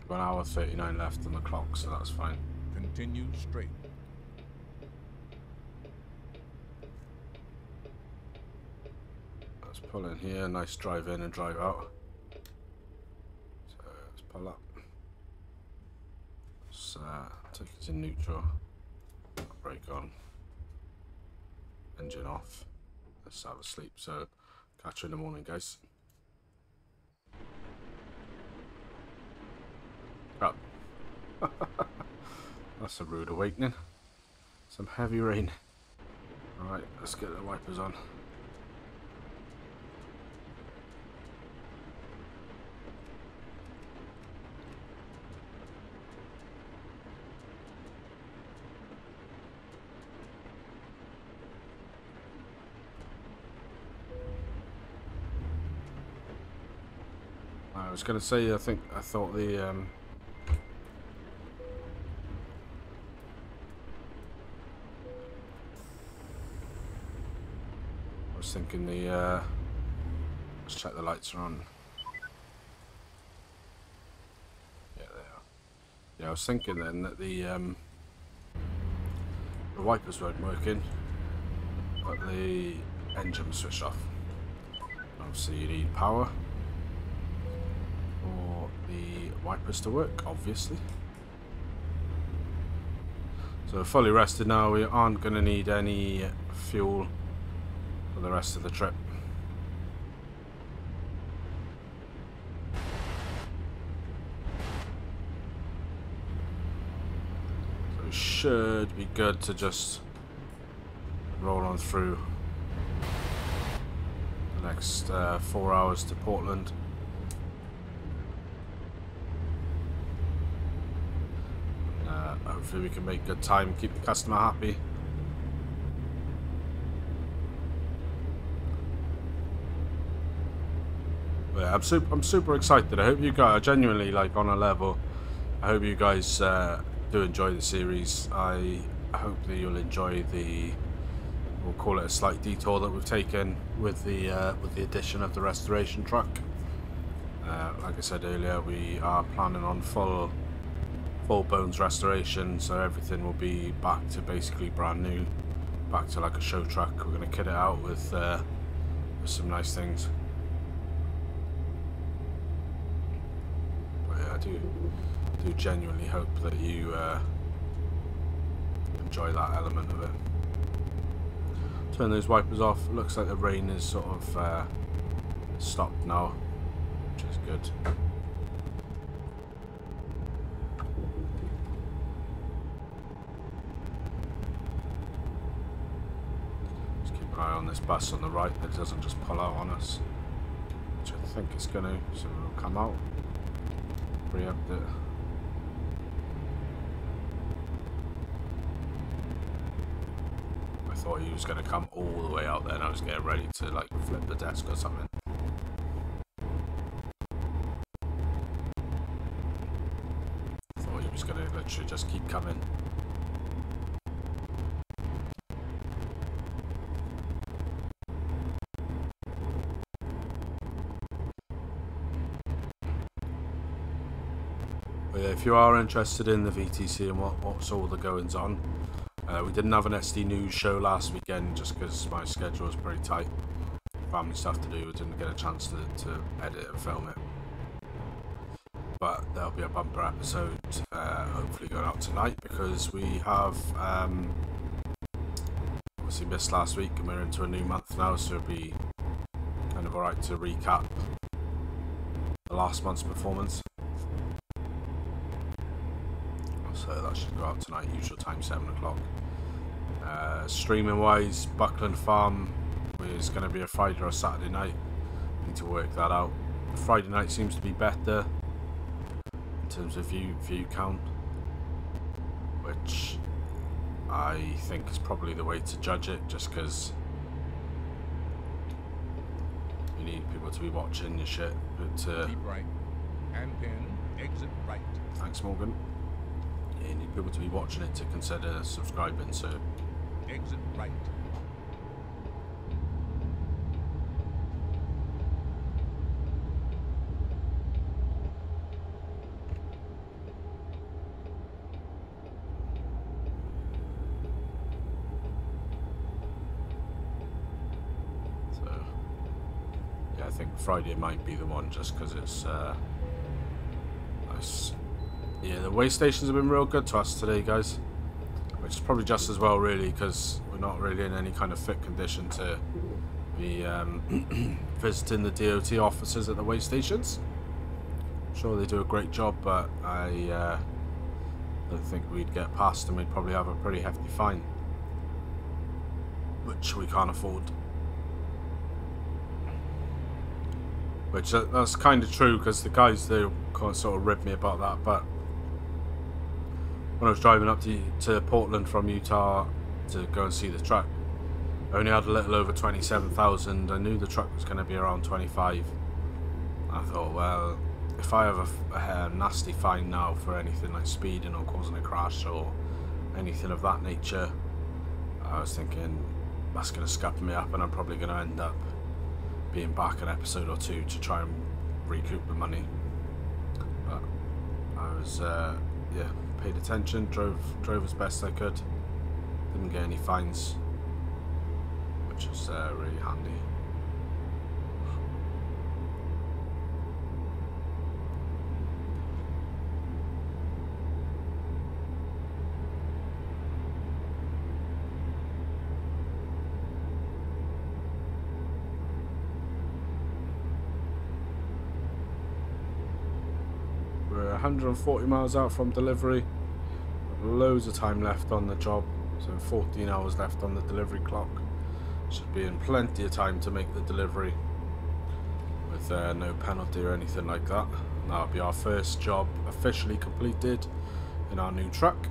1 hour 39 left on the clock, so that's fine. Continue straight. Let's pull in here, nice drive in and drive out. Pull up. Let's take it in neutral. Brake on. Engine off. Let's have a sleep. So catch you in the morning, guys. Oh. That's a rude awakening. Some heavy rain. Alright, let's get the wipers on. I was going to say, I thought the I was thinking the let's check the lights are on. Yeah, they are. Yeah, I was thinking then that the wipers weren't working, but the engine was switched off. Obviously you need power for the wipers to work, obviously. So we're fully rested now. We aren't going to need any fuel for the rest of the trip. So we should be good to just roll on through the next 4 hours to Portland. hopefully we can make good time, keep the customer happy. But yeah, I'm super excited. I hope you guys are genuinely like on a level. I hope you guys do enjoy the series. I hope that you'll enjoy the, we'll call it a slight detour that we've taken with the addition of the restoration truck. Like I said earlier, we are planning on full bones restoration, so everything will be back to basically brand new, back to like a show truck. We're going to kit it out with some nice things. But yeah, I do genuinely hope that you enjoy that element of it. Turn those wipers off. It looks like the rain is sort of stopped now, which is good. Just keep an eye on this bus on the right that doesn't just pull out on us, which I think it's going to, so it'll come out, preempt it. I thought he was going to come all the way out there and I was getting ready to like flip the desk or something. Thought he was going to literally just keep coming. But yeah, if you are interested in the VTC and what's all the goings on, we didn't have an SD News show last weekend just because my schedule was pretty tight. Family stuff to do, we didn't get a chance to edit and film it. But there'll be a bumper episode hopefully going out tonight, because we have obviously missed last week and we're into a new month now, so it'll be kind of alright to recap the last month's performance. So that should go out tonight, usual time, 7 o'clock. Streaming wise, Buckland Farm is going to be a Friday or a Saturday night. Need to work that out. Friday night seems to be better in terms of view count, which I think is probably the way to judge it, just because you need people to be watching your shit. But Keep right. And pin. Exit right. thanks, Morgan. You need people to be watching it to consider subscribing, so Exit right. yeah, I think Friday might be the one, just because it's nice. Yeah, the way stations have been real good to us today, guys, which is probably just as well, really, because we're not really in any kind of fit condition to be visiting the DOT offices at the way stations. I'm sure they do a great job, but I don't think we'd get past and we'd probably have a pretty hefty fine, which we can't afford. Which that's kind of true, because the guys, they kind of sort of ribbed me about that, but when I was driving up to Portland from Utah to go and see the truck, I only had a little over 27,000. I knew the truck was going to be around 25. I thought, well, if I have a nasty fine now for anything like speeding or causing a crash or anything of that nature, I was thinking that's going to scupper me up and I'm probably going to end up being back an episode or two to try and recoup the money. But I was, yeah, paid attention, drove as best I could, didn't get any fines, which was really handy. We're 140 miles out from delivery. Loads of time left on the job, so 14 hours left on the delivery clock. Should be in plenty of time to make the delivery with no penalty or anything like that. And that'll be our first job officially completed in our new truck.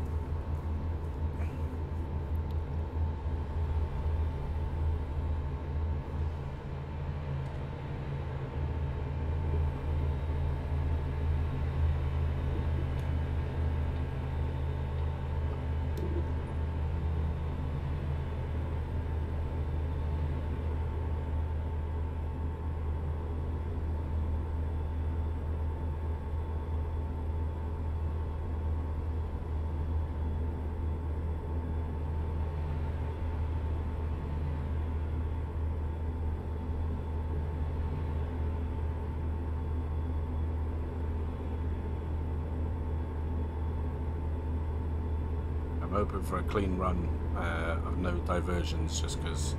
I'm hoping for a clean run of no diversions, just because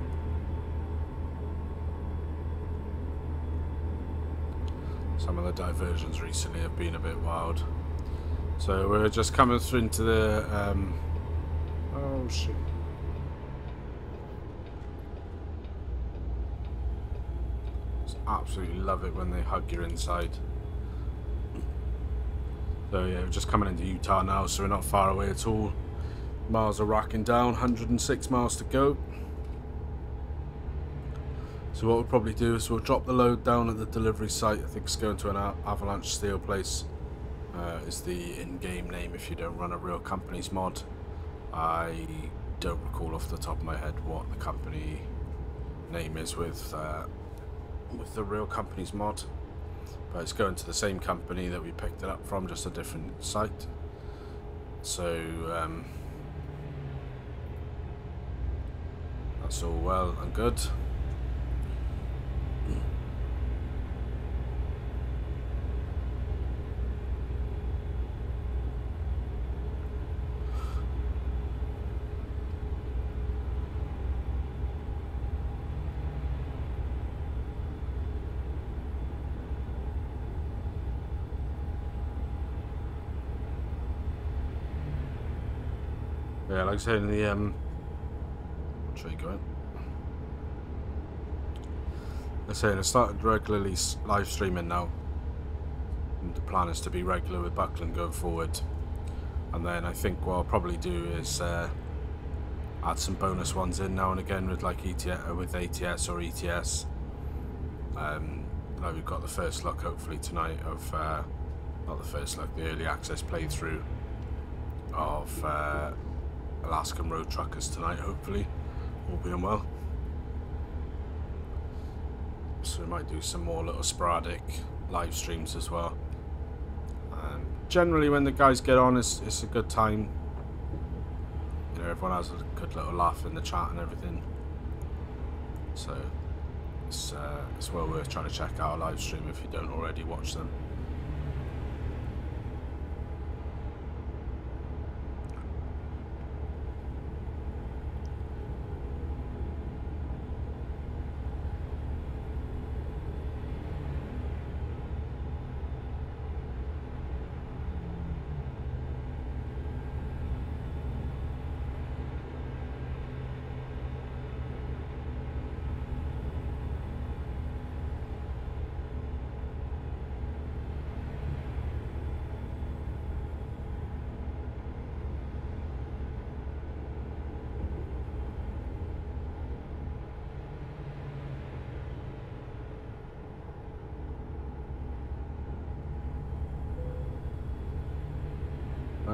some of the diversions recently have been a bit wild. So we're just coming through into the oh shit. Just absolutely love it when they hug your inside. So yeah, we're just coming into Utah now, so we're not far away at all. Miles are racking down, 106 miles to go. So what we'll probably do is we'll drop the load down at the delivery site. I think it's going to an Avalanche Steel place. Is the in-game name if you don't run a real company's mod. I don't recall off the top of my head what the company name is with the real company's mod, but it's going to the same company that we picked it up from, just a different site. So that's all well and good. Yeah, like I said in the which way you going? I say I started regularly live streaming now, and the plan is to be regular with Buckland going forward. And then I think what I'll probably do is add some bonus ones in now and again with like with ATS or ETS. Like we've got the first look hopefully tonight of not the first look, the early access playthrough of Alaskan Road Truckers tonight, hopefully, all being well. So we might do some more little sporadic live streams as well. Generally when the guys get on, it's a good time. You know, everyone has a good little laugh in the chat and everything. So it's well worth trying to check out a live stream if you don't already watch them.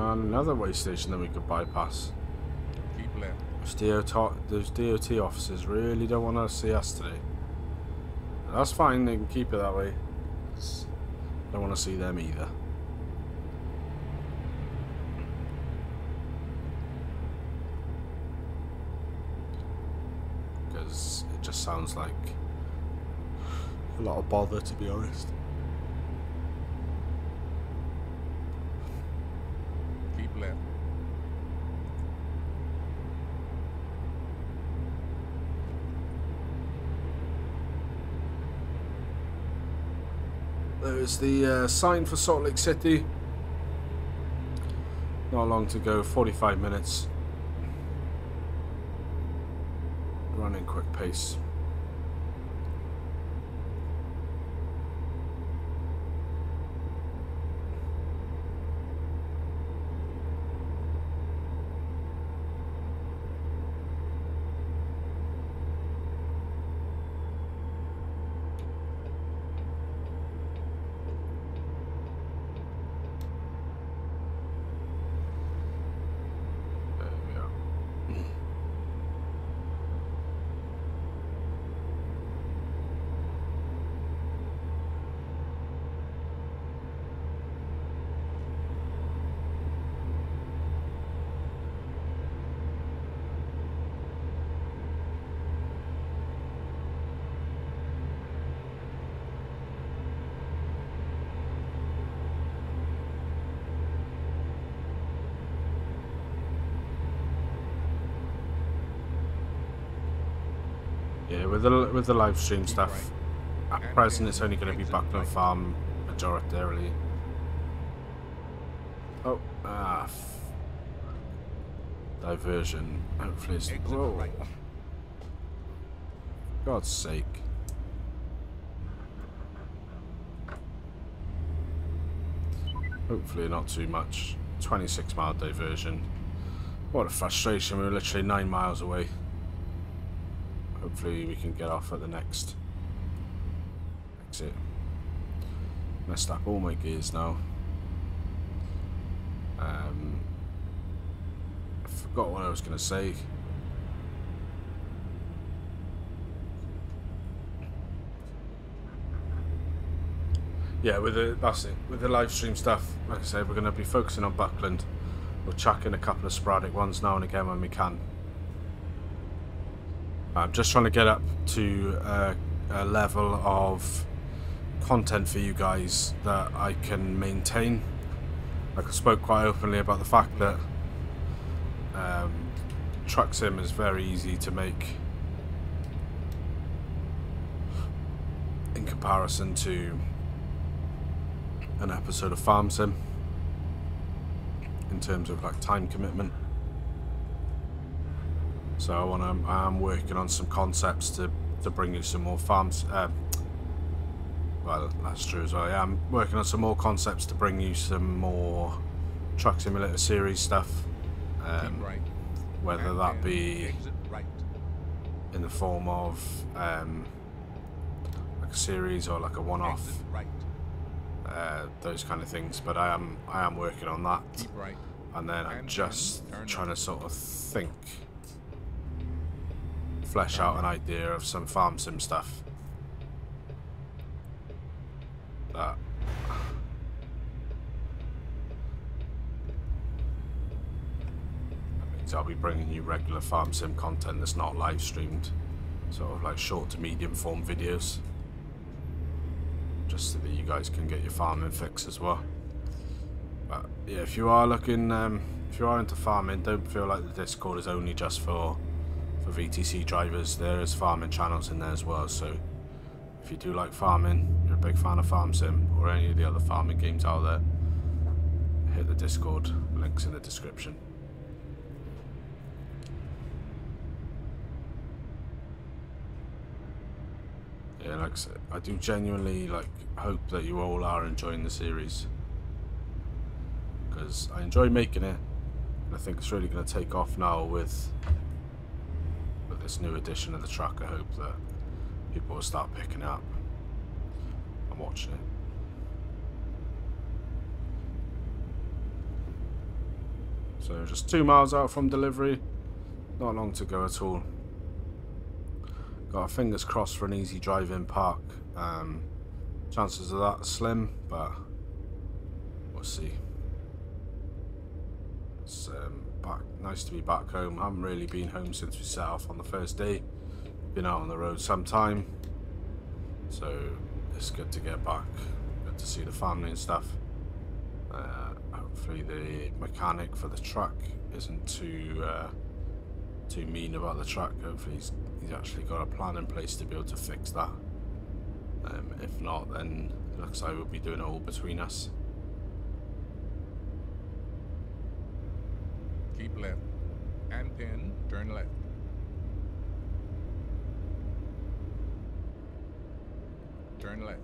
Another way station that we could bypass. Keep left. Those DOT officers really don't want to see us today. That's fine, they can keep it that way. Don't want to see them either. Because it just sounds like a lot of bother, to be honest. Keep left. There's the sign for Salt Lake City. Not long to go, 45 minutes. Running quick pace. Yeah, with the live stream Keep stuff, right. at And present it's pin, only going to be exit Buckland right. Farm majoritarily. Oh, diversion. Hopefully it's... Exit Whoa. right. God's sake. Hopefully not too much. 26-mile diversion. What a frustration, we were literally 9 miles away. Hopefully we can get off at the next exit. Messed up all my gears now. I forgot what I was going to say. Yeah, that's it. With the live stream stuff, like I said, we're going to be focusing on Buckland. We'll chuck in a couple of sporadic ones now and again when we can. I'm just trying to get up to a level of content for you guys that I can maintain. Like I spoke quite openly about the fact that Truck Sim is very easy to make in comparison to an episode of Farm Sim in terms of like time commitment. So I'm working on some concepts to bring you some more farms. Well, that's true as well. Yeah, I'm working on some more concepts to bring you some more Truck Simulator series stuff. Keep right. Whether And that pin, be exit right. in the form of like a series or like a one-off, Exit right. those kind of things. But I am working on that. Keep right. And then I'm And just turn trying to left. sort of flesh out an idea of some farm sim stuff that means I'll be bringing you regular farm sim content that's not live streamed, sort of like short to medium form videos, just so that you guys can get your farming fix as well. But yeah, if you are looking, if you are into farming, don't feel like the Discord is only just for VTC drivers. There is farming channels in there as well, so if you do like farming, you're a big fan of Farm Sim or any of the other farming games out there, hit the Discord, links in the description. Yeah, like I said, I do genuinely hope that you all are enjoying the series, because I enjoy making it, and I think it's really going to take off now with this new edition of the track. I hope that people will start picking it up and watching it. So just 2 miles out from delivery, not long to go at all. Got our fingers crossed for an easy drive-in park. Chances of that are slim, but we'll see. It's nice to be back home. I haven't really been home since we set off on the first day. Been out on the road some time, so it's good to get back. Good to see the family and stuff. Hopefully the mechanic for the truck isn't too mean about the truck. Hopefully he's actually got a plan in place to be able to fix that. If not, then it looks like we'll be doing it all between us. Keep left. And pin, turn left. Turn left.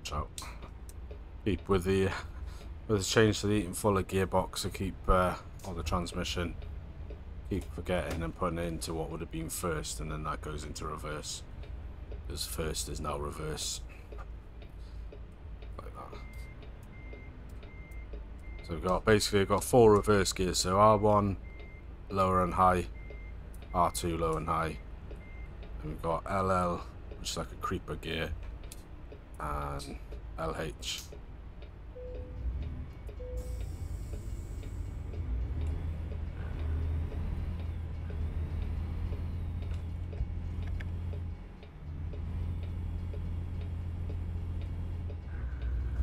So keep with the change to the Eaton Fuller gearbox, I keep on the transmission, keep forgetting and putting it into what would have been first, and then that goes into reverse, because first is now reverse, like that. So we've got 4 reverse gears, so R1 lower and high, R2 low and high, and we've got LL, which is like a creeper gear, and LH.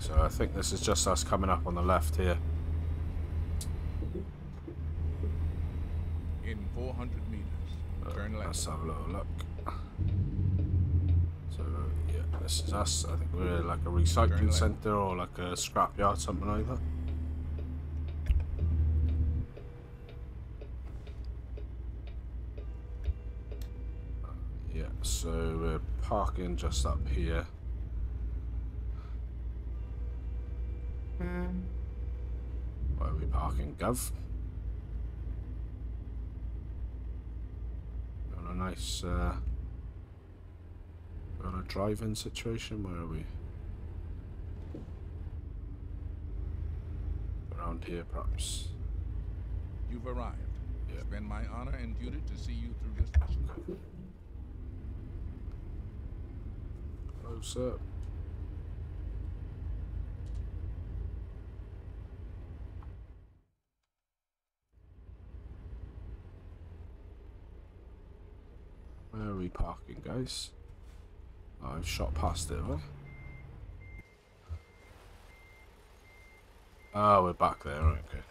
So I think this is just us coming up on the left here. In 400 meters, turn left. Let's have a little look. So yeah, this is us. I think we're like a recycling centre or like a scrapyard, something like that. Yeah, so we're parking just up here. Where are we parking, Gov? On a nice, on a drive-in situation. Where are we? Around here, perhaps. You've arrived. Yeah. It's been my honor and duty to see you through this mission. Hello, sir. Where are we parking, guys? Oh, I've shot past it, have I? Oh, we're back there, right, okay.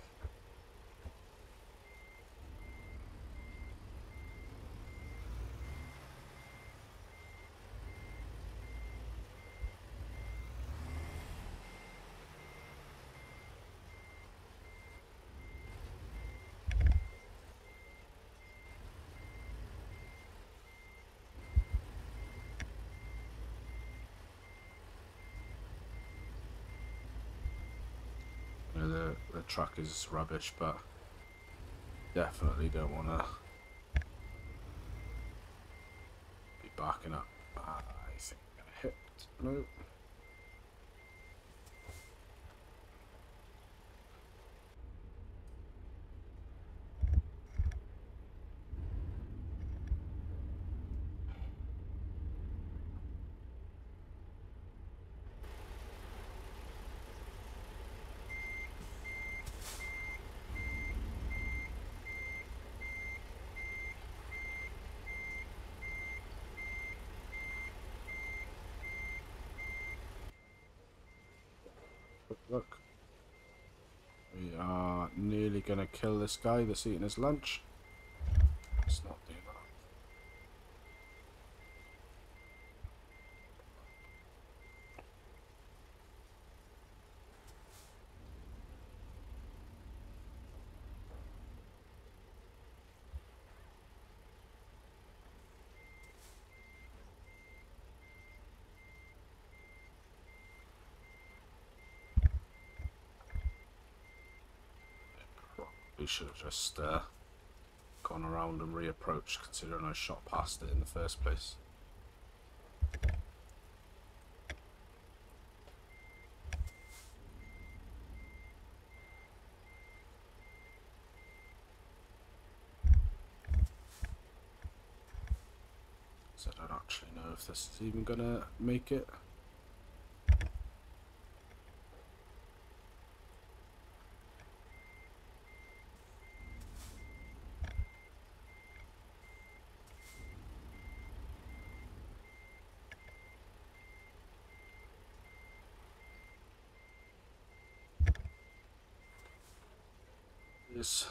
The truck is rubbish, but definitely don't want to be backing up. I think I'm gonna hit. No. Look. We are nearly going to kill this guy that's eating his lunch. Let's not do that. We should have just gone around and reapproached, considering I shot past it in the first place. So I don't actually know if this is even gonna make it. Just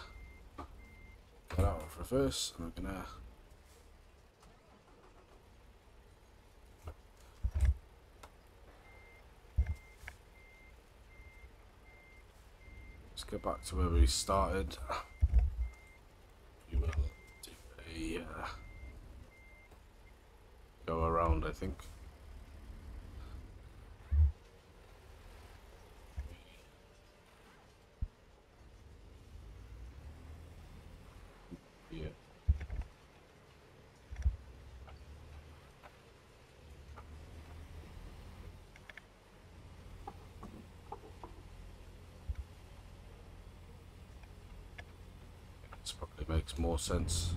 get out of reverse, and I'm gonna let's get back to where we started. You will do a go around, I think. Yeah. This probably makes more sense.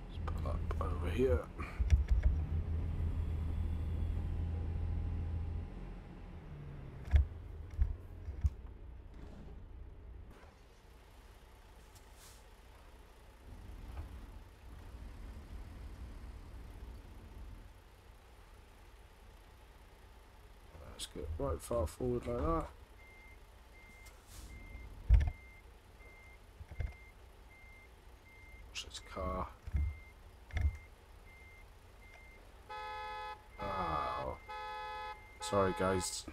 Let's pull up over here. Let's get right far forward like that. Watch this car. Oh. Sorry guys.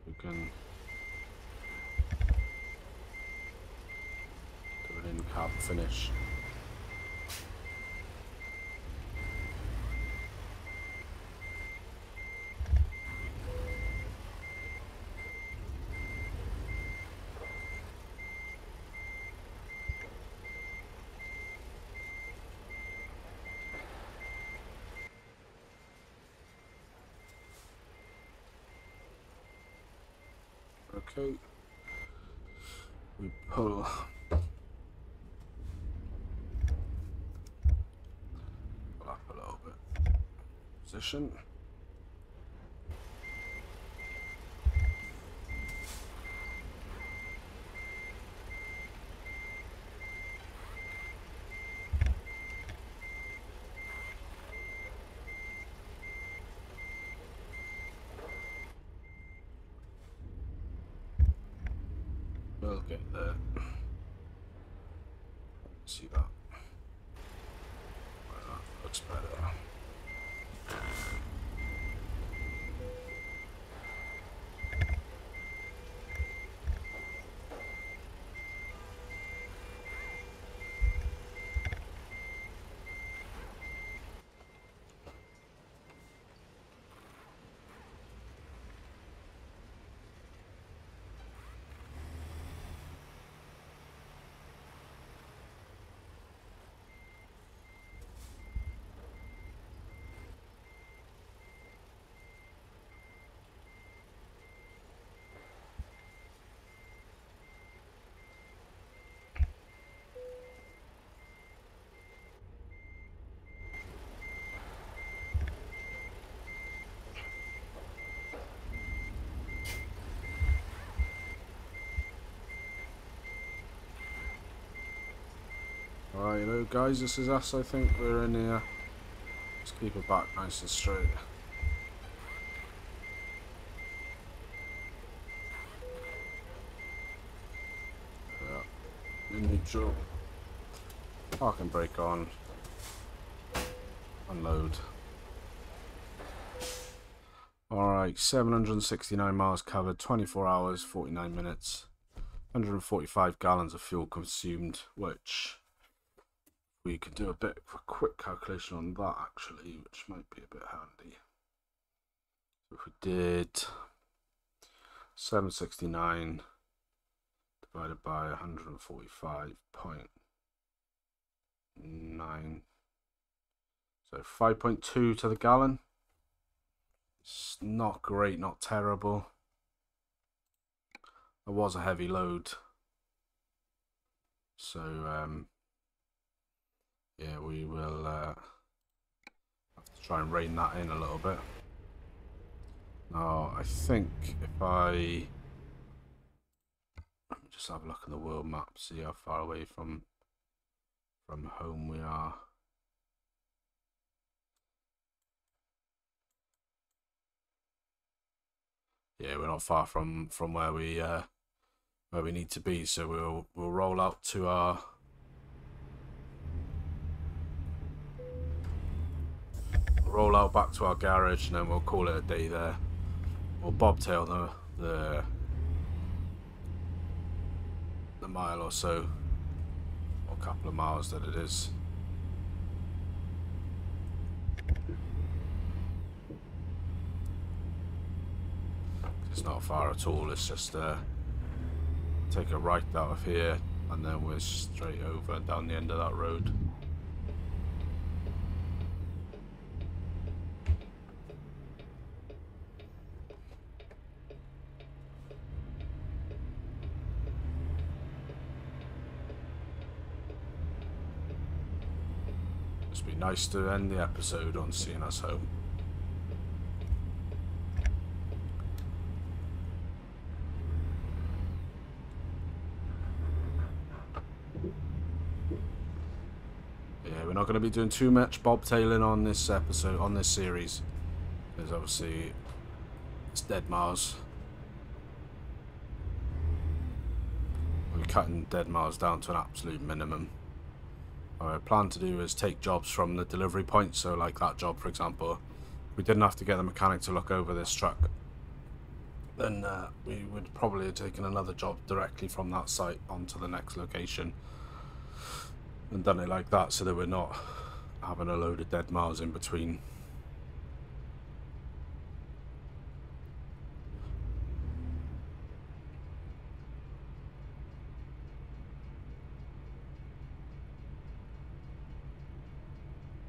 We can do an in-cab finish. Okay, we pull up a little bit. Position. We'll get there. See that? That looks better. Alright, you know, guys, this is us. I think we're in here. Let's keep it back nice and straight. Yeah, in neutral. Parking brake on. Unload. Alright, 769 miles covered, 24 hours, 49 minutes, 145 gallons of fuel consumed, which we could do a bit of a quick calculation on that actually, which might be a bit handy. So if we did 769 divided by 145.9, so 5.2 to the gallon. It's not great, not terrible. It was a heavy load, so yeah, we will have to try and rein that in a little bit. Now, I think if let me just have a look at the world map, see how far away from home we are. Yeah, we're not far from where we need to be, so we'll roll out to our back to our garage, and then we'll call it a day there. We'll bobtail the mile or so or couple of miles that it is. It's not far at all. It's just take a right out of here and then we're straight over and down the end of that road. Must be nice to end the episode on seeing us home. Yeah, we're not going to be doing too much bobtailing on this episode, on this series, because obviously it's dead miles. We're cutting dead miles down to an absolute minimum. What I plan to do is take jobs from the delivery point, so like that job for example, we didn't have to get the mechanic to look over this truck, then we would probably have taken another job directly from that site onto the next location and done it like that, so that we're not having a load of dead miles in between.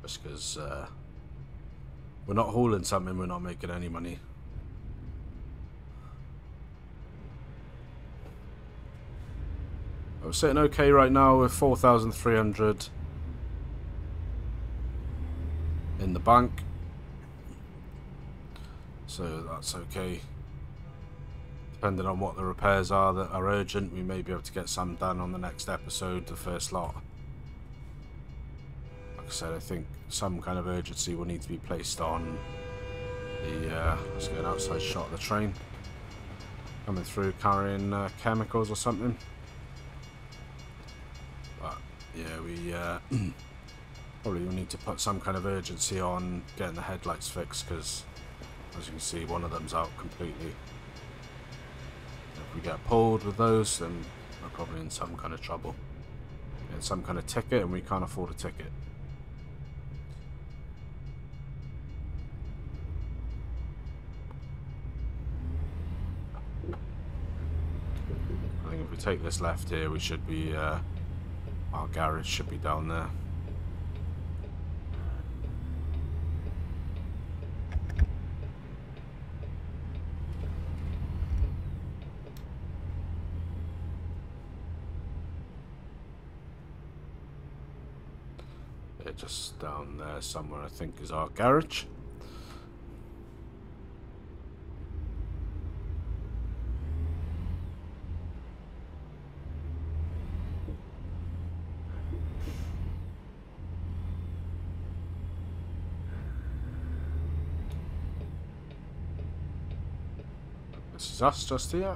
Just because we're not hauling something, we're not making any money. We're sitting okay right now with 4,300 in the bank, so that's okay. Depending on what the repairs are that are urgent, we may be able to get some done on the next episode, the first lot. Like I said, I think some kind of urgency will need to be placed on the let's get an outside shot of the train coming through carrying chemicals or something. But yeah, we probably will need to put some kind of urgency on getting the headlights fixed, because as you can see, one of them's out completely. If we get pulled with those, then we're probably in some kind of trouble. Get some kind of ticket, and we can't afford a ticket. I think if we take this left here, we should be our garage should be down there. Just down there somewhere, I think, is our garage. This is us just here.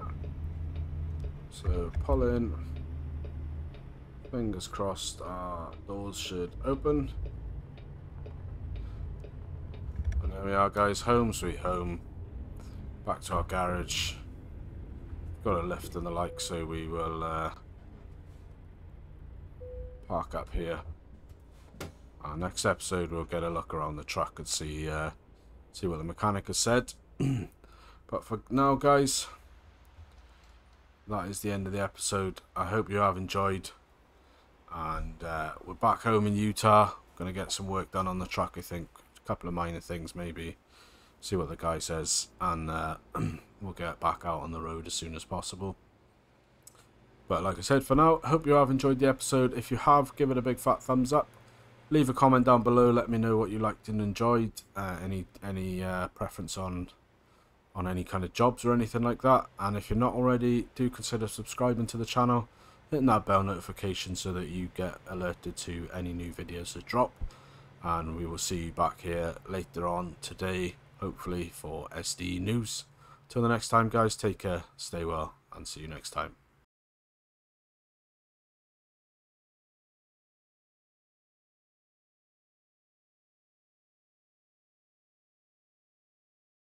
So pull in. Fingers crossed our doors should open. And there we are, guys. Home sweet home. Back to our garage. Got a lift and the like, so we will park up here. Our next episode we'll get a look around the truck and see what the mechanic has said. But for now, guys, that is the end of the episode. I hope you have enjoyed. And we're back home in Utah. Gonna get some work done on the truck, I think. A couple of minor things maybe. See what the guy says. And we'll get back out on the road as soon as possible. But like I said, for now, hope you have enjoyed the episode. If you have, give it a big fat thumbs up. Leave a comment down below. Let me know what you liked and enjoyed. Any preference on any kind of jobs or anything like that. And if you're not already, do consider subscribing to the channel. Hitting that bell notification so that you get alerted to any new videos that drop. And we will see you back here later on today, hopefully, for SD news. Till the next time, guys, take care, stay well, and see you next time.